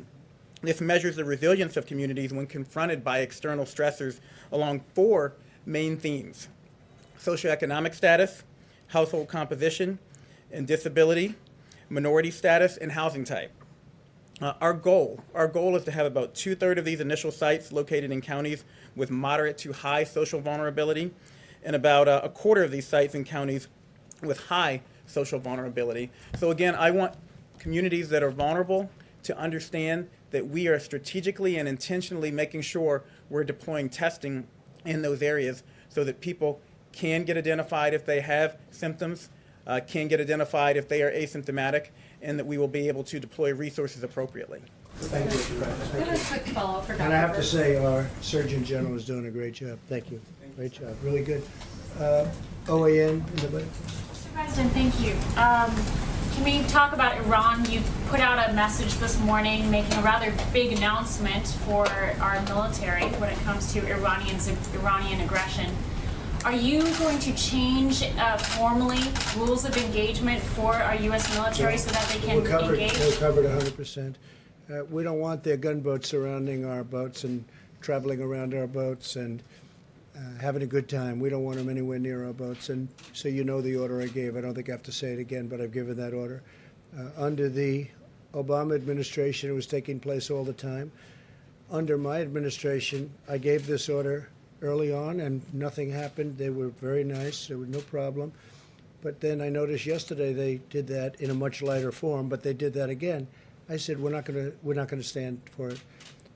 This measures the resilience of communities when confronted by external stressors along 4 main themes: socioeconomic status, household composition, and disability, minority status, and housing type. Our goal is to have about 2/3 of these initial sites located in counties with moderate to high social vulnerability, and about 1/4 of these sites in counties with high social vulnerability. So again, I want communities that are vulnerable to understand that we are strategically and intentionally making sure we're deploying testing in those areas so that people can get identified if they have symptoms, can get identified if they are asymptomatic, and that we will be able to deploy resources approprially. Thank you, Mr. President. I have a quick follow-up for Dr. And I have to Burks. say, our Surgeon General is doing a great job. Thank you. Great job. Really good. OAN in the back. Mr. President, thank you. Can we talk about Iran? You put out a message this morning making a rather big announcement for our military when it comes to Iranian aggression. Are you going to change formally rules of engagement for our U.S. military so that they can engage? We're covered 100%. We don't want their gunboats surrounding our boats and traveling around our boats and having a good time. We don't want them anywhere near our boats. And so you know the order I gave. I don't think I have to say it again, but I've given that order. Under the Obama administration, it was taking place all the time. Under my administration, I gave this order early on, and nothing happened. They were very nice. There was no problem. But then I noticed yesterday they did that in a much lighter form, but they did that again. I said, we're not going to stand for it.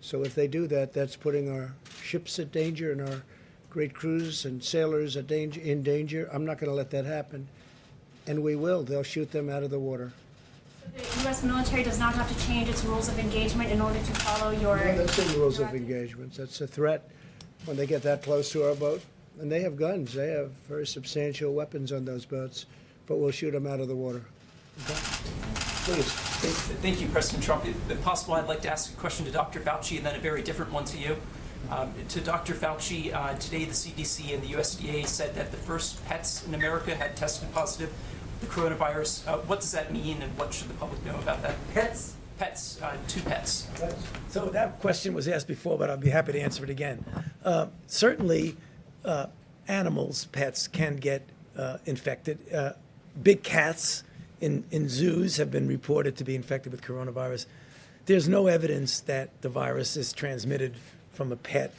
So if they do that, that's putting our ships at danger and our great crews and sailors in danger. I'm not going to let that happen. And we will. They'll shoot them out of the water. The U.S. military does not have to change its rules of engagement in order to follow your... No, that's in rules of engagement. That's a threat when they get that close to our boat. And they have guns. They have very substantial weapons on those boats. But we'll shoot them out of the water. Okay? Please. Thank you, President Trump. If possible, I'd like to ask a question to Dr. Fauci and then a very different one to you. To Dr. Fauci, today the CDC and the USDA said that the first pets in America had tested positive for the coronavirus. What does that mean, and what should the public know about that? Pets? Pets, 2 pets. So that question was asked before, but I'll be happy to answer it again. Certainly, animals, pets, can get infected. Big cats in zoos have been reported to be infected with coronavirus. There's no evidence that the virus is transmitted from a pet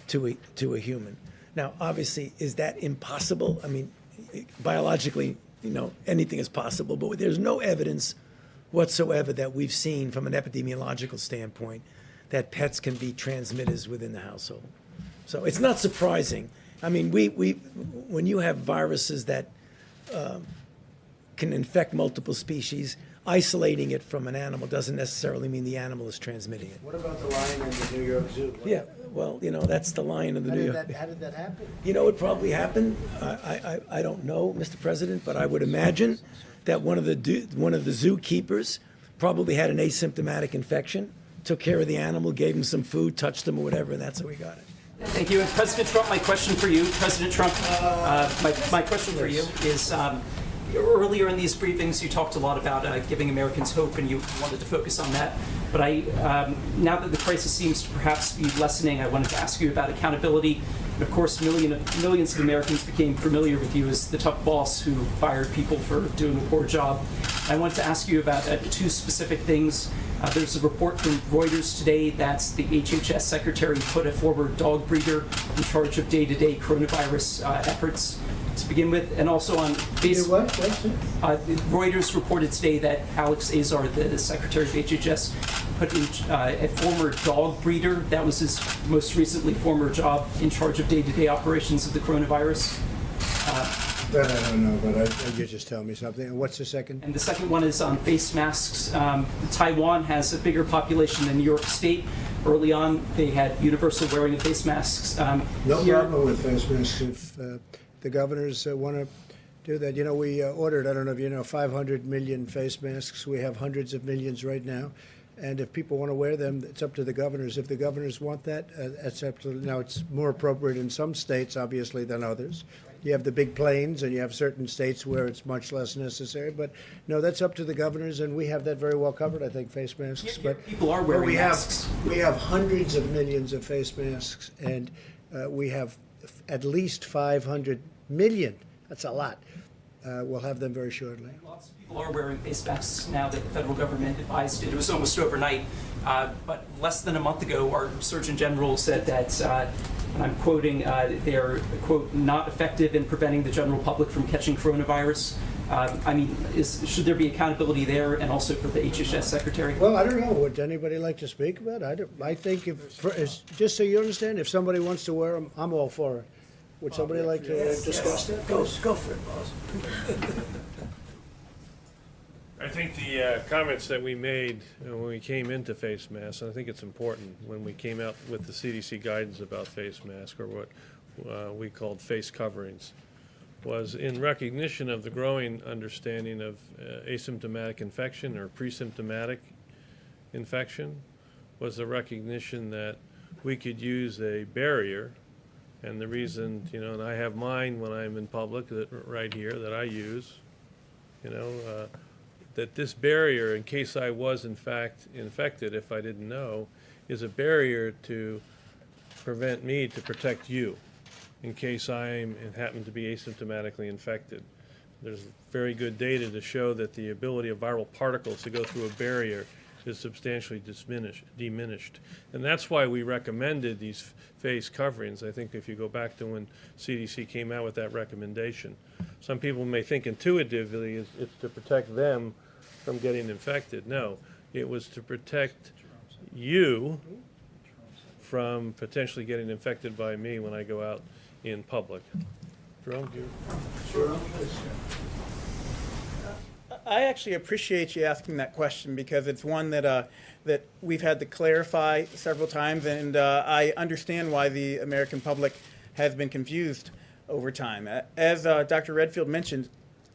to a human. Now, obviously, is that impossible? I mean, biologically, anything is possible, but there's no evidence whatsoever that we've seen from an epidemiological standpoint that pets can be transmitters within the household. So it's not surprising. I mean, when you have viruses that can infect multiple species, isolating it from an animal doesn't necessarily mean the animal is transmitting it. What about the lion in the New York Zoo? Yeah, well, that's the lion of the New York. How did that happen? It probably happened. I don't know, Mr. President, but I would imagine that one of the zookeepers probably had an asymptomatic infection, took care of the animal, gave him some food, touched him or whatever, and that's how we got it. Thank you. And President Trump, my question for you, President Trump, my question for you is, earlier in these briefings, you talked a lot about giving Americans hope, and you wanted to focus on that. But now that the crisis seems to perhaps be lessening, I wanted to ask you about accountability. And of course, millions of Americans became familiar with you as the tough boss who fired people for doing a poor job. I wanted to ask you about two specific things. There's a report from Reuters today that the HHS secretary put a former dog breeder in charge of day-to-day coronavirus efforts to begin with, and also on Facebook. Reuters reported today that Alex Azar, the secretary of HHS, put in a former dog breeder, that was his most recently former job, in charge of day-to-day operations of the coronavirus. That I don't know, but you just tell me something. And what's the second? And the second one is on face masks. Taiwan has a bigger population than New York State. Early on, they had universal wearing of face masks. No problem with face masks if the governors want to do that. You know, we ordered, I don't know if you know, 500 million face masks. We have hundreds of millions right now. And if people want to wear them, it's up to the governors. If the governors want that, it's up to, now it's more appropriate in some states, obviously, than others. You have the big planes, and you have certain states where it's much less necessary. But no, that's up to the governors, and we have that very well covered, I think, face masks. But people are wearing masks. We have hundreds of millions of face masks, and we have at least 500 million. That's a lot. We'll have them very shortly. Lots of people are wearing face masks now that the federal government advised it. It was almost overnight. But less than a month ago, our Surgeon General said that, and I'm quoting, they're, quote, not effective in preventing the general public from catching coronavirus. I mean, should there be accountability there and also for the HHS secretary? Well, I don't know. Would anybody like to speak about it? I think, just so you understand, if somebody wants to wear them, I'm all for it. Would somebody like to discuss that? Go for it, boss. I think the comments that we made when we came into face masks, and I think it's important when we came out with the CDC guidance about face masks, or what we called face coverings, was in recognition of the growing understanding of asymptomatic infection or pre-symptomatic infection, was the recognition that we could use a barrier. And the reason, you know, and I have mine when I'm in public right here that I use, you know, that this barrier, in case I was in fact infected, if I didn't know, is a barrier to prevent me to protect you in case I happen to be asymptomatically infected. There's very good data to show that the ability of viral particles to go through a barrier is substantially diminished. And that's why we recommended these face coverings. I think if you go back to when CDC came out with that recommendation, some people may think intuitively it's to protect them from getting infected. No, it was to protect you from potentially getting infected by me when I go out in public. Jerome, do you? Sure. I actually appreciate you asking that question because it's one that that we've had to clarify several times, and I understand why the American public has been confused over time. As Dr. Redfield mentioned,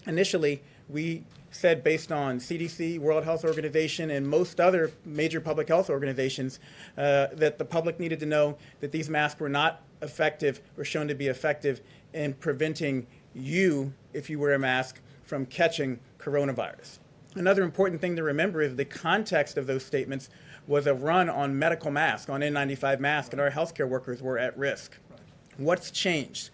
initially we said, based on CDC, World Health Organization, and most other major public health organizations, that the public needed to know that these masks were not effective or shown to be effective in preventing you, if you wear a mask, from catching coronavirus. Another important thing to remember is the context of those statements was a run on medical masks, on N95 masks, and our healthcare workers were at risk. What's changed?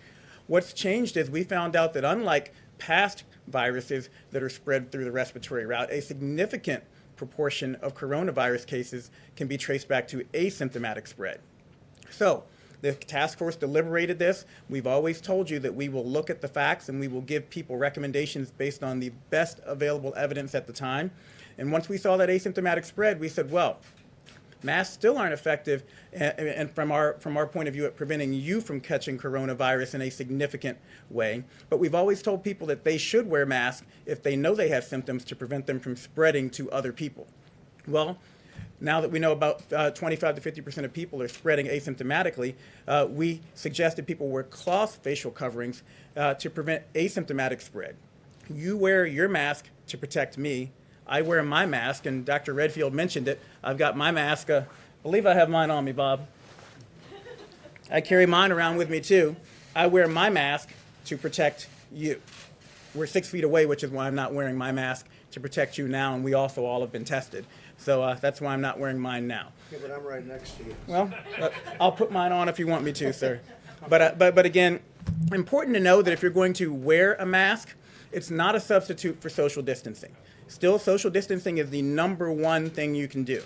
What's changed is we found out that unlike past viruses that are spread through the respiratory route, a significant proportion of coronavirus cases can be traced back to asymptomatic spread. So the task force deliberated this. We've always told you that we will look at the facts and we will give people recommendations based on the best available evidence at the time. And once we saw that asymptomatic spread, we said, well, masks still aren't effective, and from our point of view, at preventing you from catching coronavirus in a significant way. But we've always told people that they should wear masks if they know they have symptoms to prevent them from spreading to other people. Well, now that we know about 25 to 50% of people are spreading asymptomatically, we suggested people wear cloth facial coverings to prevent asymptomatic spread. You wear your mask to protect me. I wear my mask, and Dr. Redfield mentioned it. I've got my mask. I believe I have mine on me, Bob. I carry mine around with me, too. I wear my mask to protect you. We're 6 feet away, which is why I'm not wearing my mask to protect you now, and we also all have been tested. So that's why I'm not wearing mine now. Yeah, but I'm right next to you. Well, I'll put mine on if you want me to, sir. But again, important to know that if you're going to wear a mask, it's not a substitute for social distancing. Still, social distancing is the #1 thing you can do.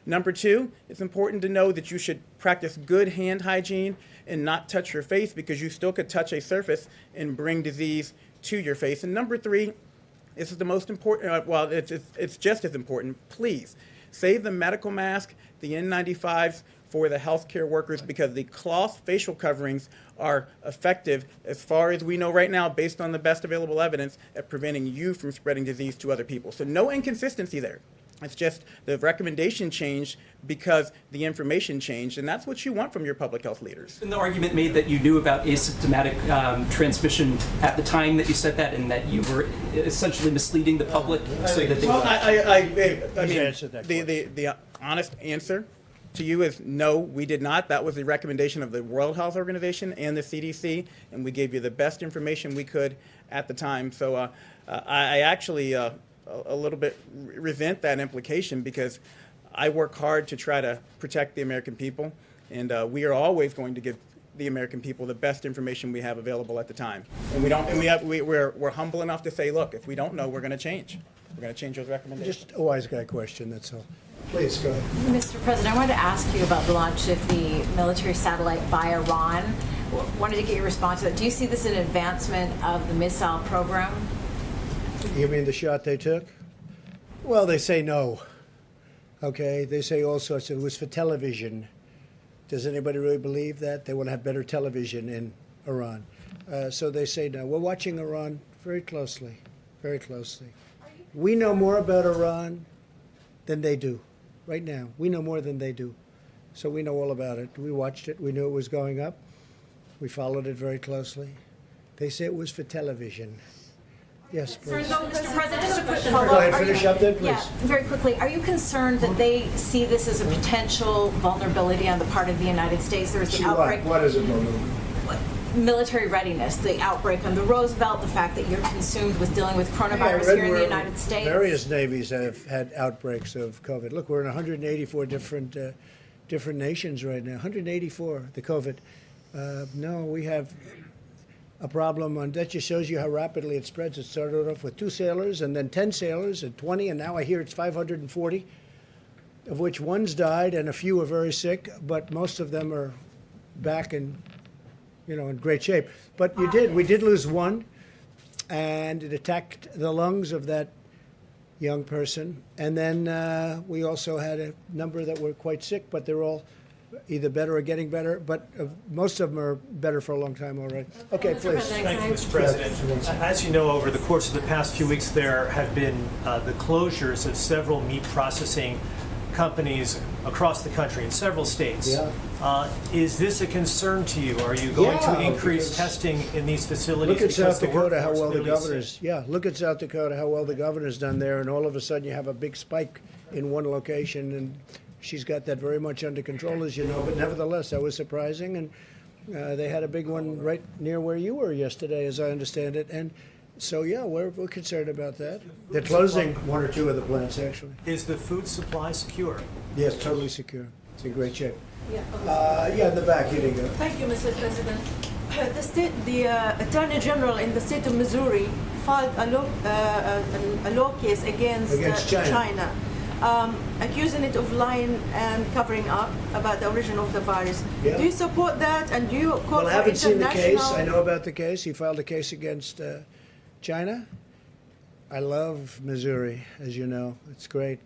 Number 2, it's important to know that you should practice good hand hygiene and not touch your face, because you still could touch a surface and bring disease to your face. And number 3, this is the most important, well, it's just as important, please save the medical mask, the N95s for the healthcare workers, because the cloth facial coverings are effective, as far as we know right now, based on the best available evidence, at preventing you from spreading disease to other people. So no inconsistency there. It's just the recommendation changed because the information changed, and that's what you want from your public health leaders. And the argument made that you knew about asymptomatic transmission at the time that you said that, and that you were essentially misleading the public so that they Well, I mean, answered that the honest answer to you is no, we did not. That was the recommendation of the World Health Organization and the CDC, and we gave you the best information we could at the time. So I actually a little bit resent that implication, because I work hard to try to protect the American people, and we are always going to give the American people the best information we have available at the time. And we're humble enough to say, look, if we don't know, we're going to change. We're going to change those recommendations. Just a wise guy question, that's all. Please, go ahead. Mr. President, I wanted to ask you about the launch of the military satellite by Iran. Wanted to get your response to that. Do you see this as an advancement of the missile program? You mean the shot they took? Well, they say no. Okay, they say all sorts. It was for television. Does anybody really believe that? They want to have better television in Iran. So they say no. We're watching Iran very closely, very closely. We know more about Iran than they do right now. We know more than they do. So we know all about it. We watched it. We knew it was going up. We followed it very closely. They say it was for television. Yes, please. Mr. President, just a quick Go follow-up. ahead, finish up then, please. Yeah, very quickly. Are you concerned that they see this as a potential vulnerability on the part of the United States? There was the outbreak. What is it, vulnerability? Military readiness, the outbreak on the Roosevelt, the fact that you're consumed with dealing with coronavirus here in the United States. Various navies have had outbreaks of COVID. Look, we're in 184 different nations right now. 184, the COVID. No, we have a problem on that. Just shows you how rapidly it spreads. It started off with 2 sailors, and then 10 sailors, and 20, and now I hear it's 540, of which one's died and a few are very sick, but most of them are back in great shape. But we did lose one, and it attacked the lungs of that young person. And then we also had a number that were quite sick, but they're all either better or getting better. But most of them are better for a long time already. Okay, please. Thank you, Mr. President. As you know, over the course of the past few weeks, there have been the closures of several meat processing companies across the country in several states. Yeah. Is this a concern to you? Are you going to increase testing in these facilities? Look at South because the Dakota, how workforce well the really is governor's. sick? Yeah, look at South Dakota, how well the governor's done there, and all of a sudden you have a big spike in one location, and she's got that very much under control, as you know. But nevertheless, that was surprising, and they had a big one right near where you were yesterday, as I understand it. And so, yeah, we're concerned about that. They're closing 1 or 2 of the plants, actually. Is the food supply secure? Yes, totally secure. It's in great shape. Yeah. Yeah, in the back, here you go. Thank you, Mr. President. The Attorney General in the state of Missouri filed a law case against China, accusing it of lying and covering up about the origin of the virus. Yeah. Do you support that, and do you call Well, I for haven't seen the international... case. I know about the case. He filed a case against China. I love Missouri, as you know. It's great.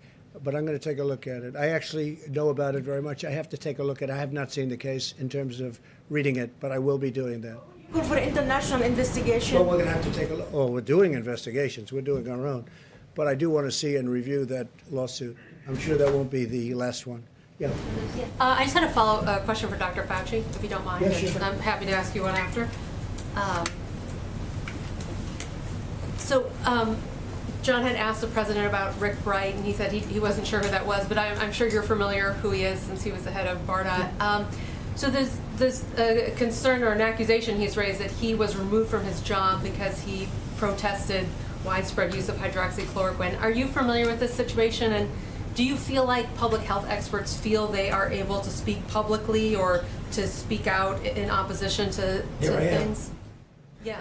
But I'm going to take a look at it. I actually know about it very much. I have to take a look at it. I have not seen the case in terms of reading it, but I will be doing that. Call for international investigation. Well, we're going to have to take a look. Oh, we're doing investigations. We're doing our own. But I do want to see and review that lawsuit. I'm sure that won't be the last one. Yeah. I just had a follow-up question for Dr. Fauci, if you don't mind. Yeah, sure. I'm happy to ask you one after. John had asked the president about Rick Bright, and he said he wasn't sure who that was, but I'm sure you're familiar who he is since he was the head of BARDA. So there's a concern or an accusation he's raised that he was removed from his job because he protested widespread use of hydroxychloroquine. Are you familiar with this situation, and Do you feel like public health experts feel they are able to speak publicly or to speak out in opposition to Here I am. things? Yeah.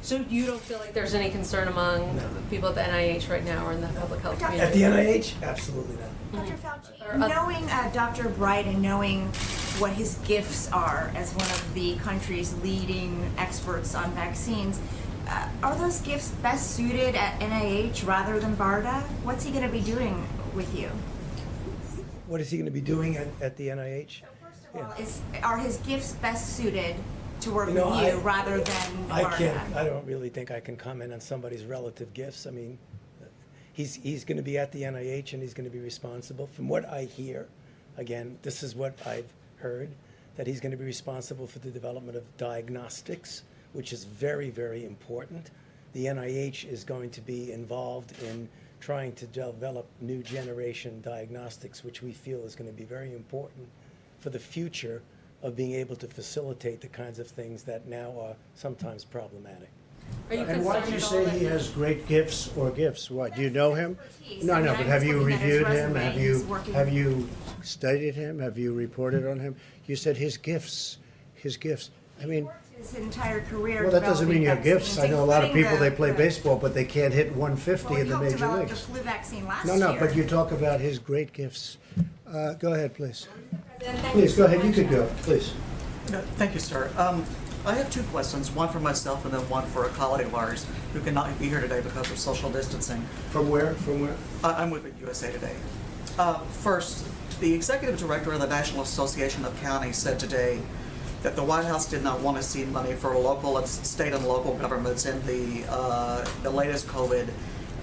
So you don't feel like there's any concern among the people at the NIH right now or in the public health community? At the NIH? Absolutely not. Dr. Fauci, knowing Dr. Bright and knowing what his gifts are as one of the country's leading experts on vaccines, are those gifts best suited at NIH rather than BARDA? What's he going to be doing with you? What is he going to be doing at the NIH? Are his gifts best suited to work You know, with you I- rather than BARDA? I don't really think I can comment on somebody's relative gifts. I mean, he's going to be at the NIH and he's going to be responsible. From what I hear, again, this is what I've heard, that he's going to be responsible for the development of diagnostics, which is very, very important. The NIH is going to be involved in trying to develop new generation diagnostics, which we feel is going to be very important for the future of being able to facilitate the kinds of things that now are sometimes problematic. Are you And why do you say he has great gifts or gifts? What, do you know him? No, I mean, no, I'm but have just you looking at his reviewed him? resume. He's working- Have you studied him? Have you reported on him? You said his gifts. I mean, His entire career. well, that doesn't mean you have developing gifts. I know a lot of vaccines, people, they play including baseball, but they can't hit 150 Well, in he the helped major develop the leagues. flu vaccine last No, year. no, but you talk about his great gifts. Go ahead, please. Thank you Please, so go ahead. You much. could go, please. Thank you, sir. I have two questions, one for myself and then one for a colleague of ours who cannot be here today because of social distancing. From where? From where? I'm with USA Today. First, the executive director of the National Association of Counties said today that the White House did not want to see money for local, state and local governments in the latest COVID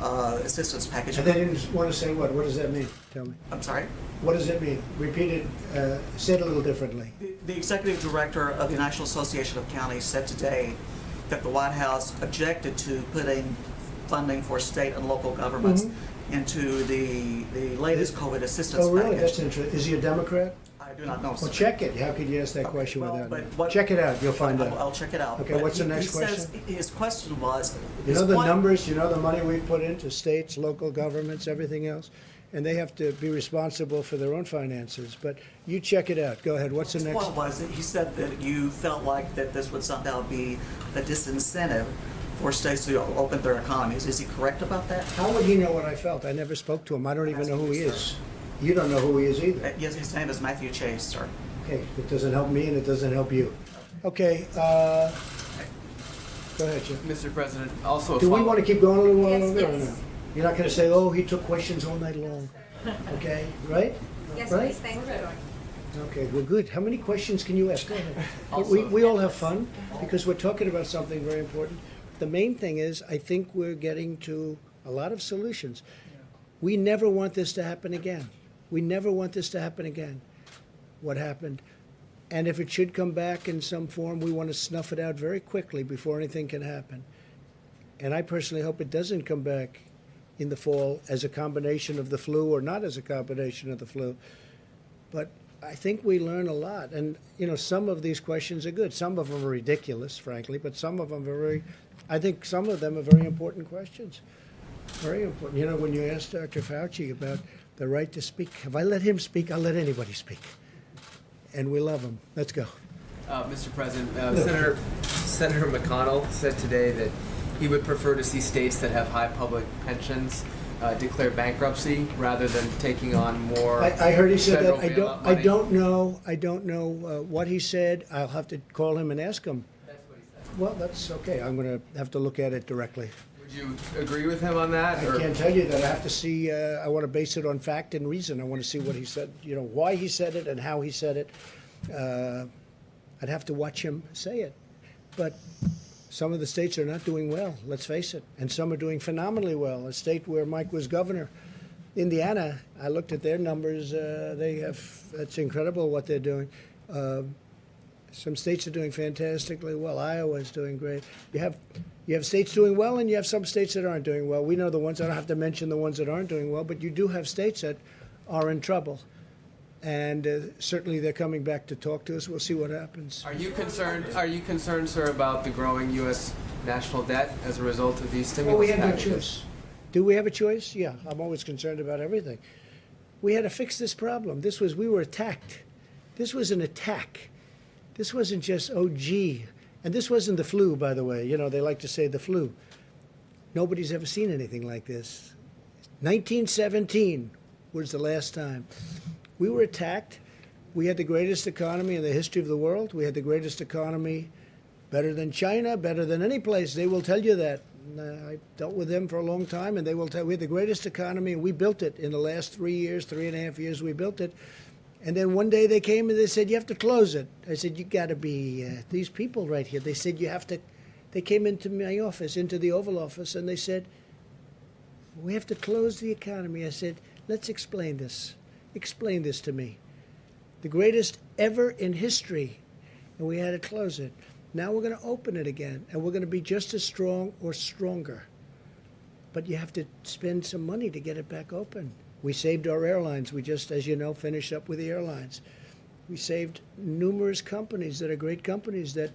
assistance package. And they didn't want to say what? What does that mean? Tell me. I'm sorry? What does it mean? Repeat it, say it a little differently. The executive director of the National Association of Counties said today that the White House objected to putting funding for state and local governments into the latest COVID assistance Oh, really? package. That's interesting. Is he a Democrat? I do not know, Well, sir. check it. How could you ask that question without but knowing? what- Check it out. You'll find out. I'll check it out. Okay, But what's the he next says question? his question was. You his know the point- numbers, you know the money we put into states, local governments, everything else? And they have to be responsible for their own finances. But you check it out. Go ahead. What's the His next? point was that he said that you felt like that this would somehow be a disincentive for states to open their economies. Is he correct about that? How would he know what I felt? I never spoke to him. I don't even know who he is. You don't know who he is either. Yes, his name is Matthew Chase, sir. Okay, it doesn't help me and it doesn't help you. Okay, go ahead, Jim. Mr. President, also a Do we follow- want to keep going a little while Yes, longer or yes. no? You're not going to say, oh, he took questions all night long, okay, right? Yes, Right? please, thank you. Okay, well, good. How many questions can you ask? Go ahead. Also- We all have fun because we're talking about something very important. The main thing is, I think we're getting to a lot of solutions. We never want this to happen again. We never want this to happen again, what happened. And if it should come back in some form, we want to snuff it out very quickly before anything can happen. And I personally hope it doesn't come back in the fall as a combination of the flu or not as a combination of the flu. But I think we learn a lot. And, you know, some of these questions are good. Some of them are ridiculous, frankly, but some of them are very, I think some of them are very important questions. Very important. You know, when you asked Dr. Fauci about the right to speak, if I let him speak, I'll let anybody speak. And we love him. Let's go. Mr. President, Senator McConnell said today that he would prefer to see states that have high public pensions declare bankruptcy rather than taking on more. I heard he said federal that. bailout I money. don't know what he said. I'll have to call him and ask him. That's what he said. Well, that's okay. I'm going to have to look at it directly. Would you agree with him on that? I can't tell you that. I have to see, I want to base it on fact and reason. I want to see what he said, you know, why he said it and how he said it. I'd have to watch him say it. But some of the states are not doing well, let's face it. And some are doing phenomenally well. A state where Mike was governor, Indiana, I looked at their numbers. It's incredible what they're doing. Some states are doing fantastically well. Iowa's doing great. You have states doing well, and you have some states that aren't doing well. We know the ones. I don't have to mention the ones that aren't doing well, but you do have states that are in trouble. And certainly they're coming back to talk to us. We'll see what happens. Are you concerned, sir, about the growing U.S. national debt as a result of these stimulus Well, we have no packages? choice. Do we have a choice? Yeah, I'm always concerned about everything. We had to fix this problem. We were attacked. This was an attack. This wasn't just, oh, gee. And this wasn't the flu, by the way. You know, they like to say the flu. Nobody's ever seen anything like this. 1917 was the last time. We were attacked. We had the greatest economy in the history of the world. We had the greatest economy, better than China, better than any place. They will tell you that. I dealt with them for a long time, and they will tell you we had the greatest economy, and we built it in the last 3 years, 3.5 years, we built it. And then one day they came and they said, you have to close it. I said, you got to be, these people right here, they said, you have to, they came into my office, into the Oval Office, and they said, we have to close the economy. I said, let's explain this. Explain this to me. The greatest ever in history, and we had to close it. Now we're going to open it again, and we're going to be just as strong or stronger. But you have to spend some money to get it back open. We saved our airlines. We just, as you know, finished up with the airlines. We saved numerous companies that are great companies that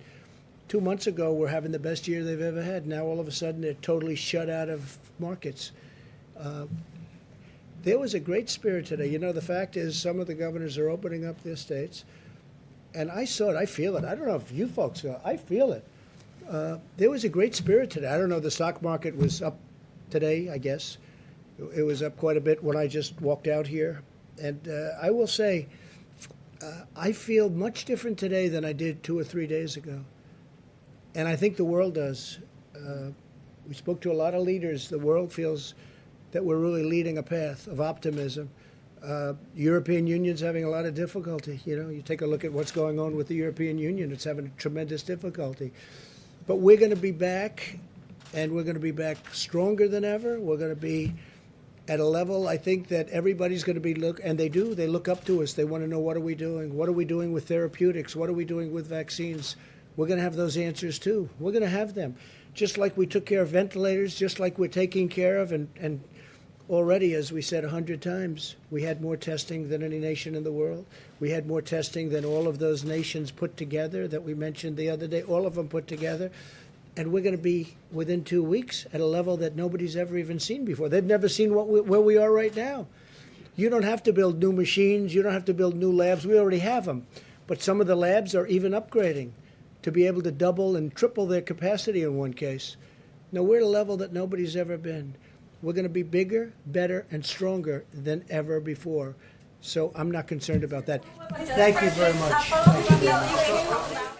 2 months ago were having the best year they've ever had. Now all of a sudden they're totally shut out of markets. There was a great spirit today. You know, the fact is some of the governors are opening up their states. And I saw it. I feel it. I don't know if you folks go. I feel it. There was a great spirit today. I don't know. The stock market was up today, I guess. It was up quite a bit when I just walked out here. And I will say, I feel much different today than I did 2 or 3 days ago. And I think the world does. We spoke to a lot of leaders. The world feels that we're really leading a path of optimism. European Union's having a lot of difficulty. You know, you take a look at what's going on with the European Union. It's having tremendous difficulty. But we're going to be back, and we're going to be back stronger than ever. We're going to be at a level, I think, that everybody's going to be and they do. They look up to us. They want to know, what are we doing? What are we doing with therapeutics? What are we doing with vaccines? We're going to have those answers, too. We're going to have them. Just like we took care of ventilators, just like we're taking care of, and already, as we said 100 times, we had more testing than any nation in the world. We had more testing than all of those nations put together that we mentioned the other day, all of them put together. And we're going to be, within 2 weeks, at a level that nobody's ever even seen before. They've never seen where we are right now. You don't have to build new machines. You don't have to build new labs. We already have them. But some of the labs are even upgrading to be able to double and triple their capacity in one case. Now, we're at a level that nobody's ever been. We're going to be bigger, better, and stronger than ever before. So I'm not concerned about that. Thank you very much. Thank you very much.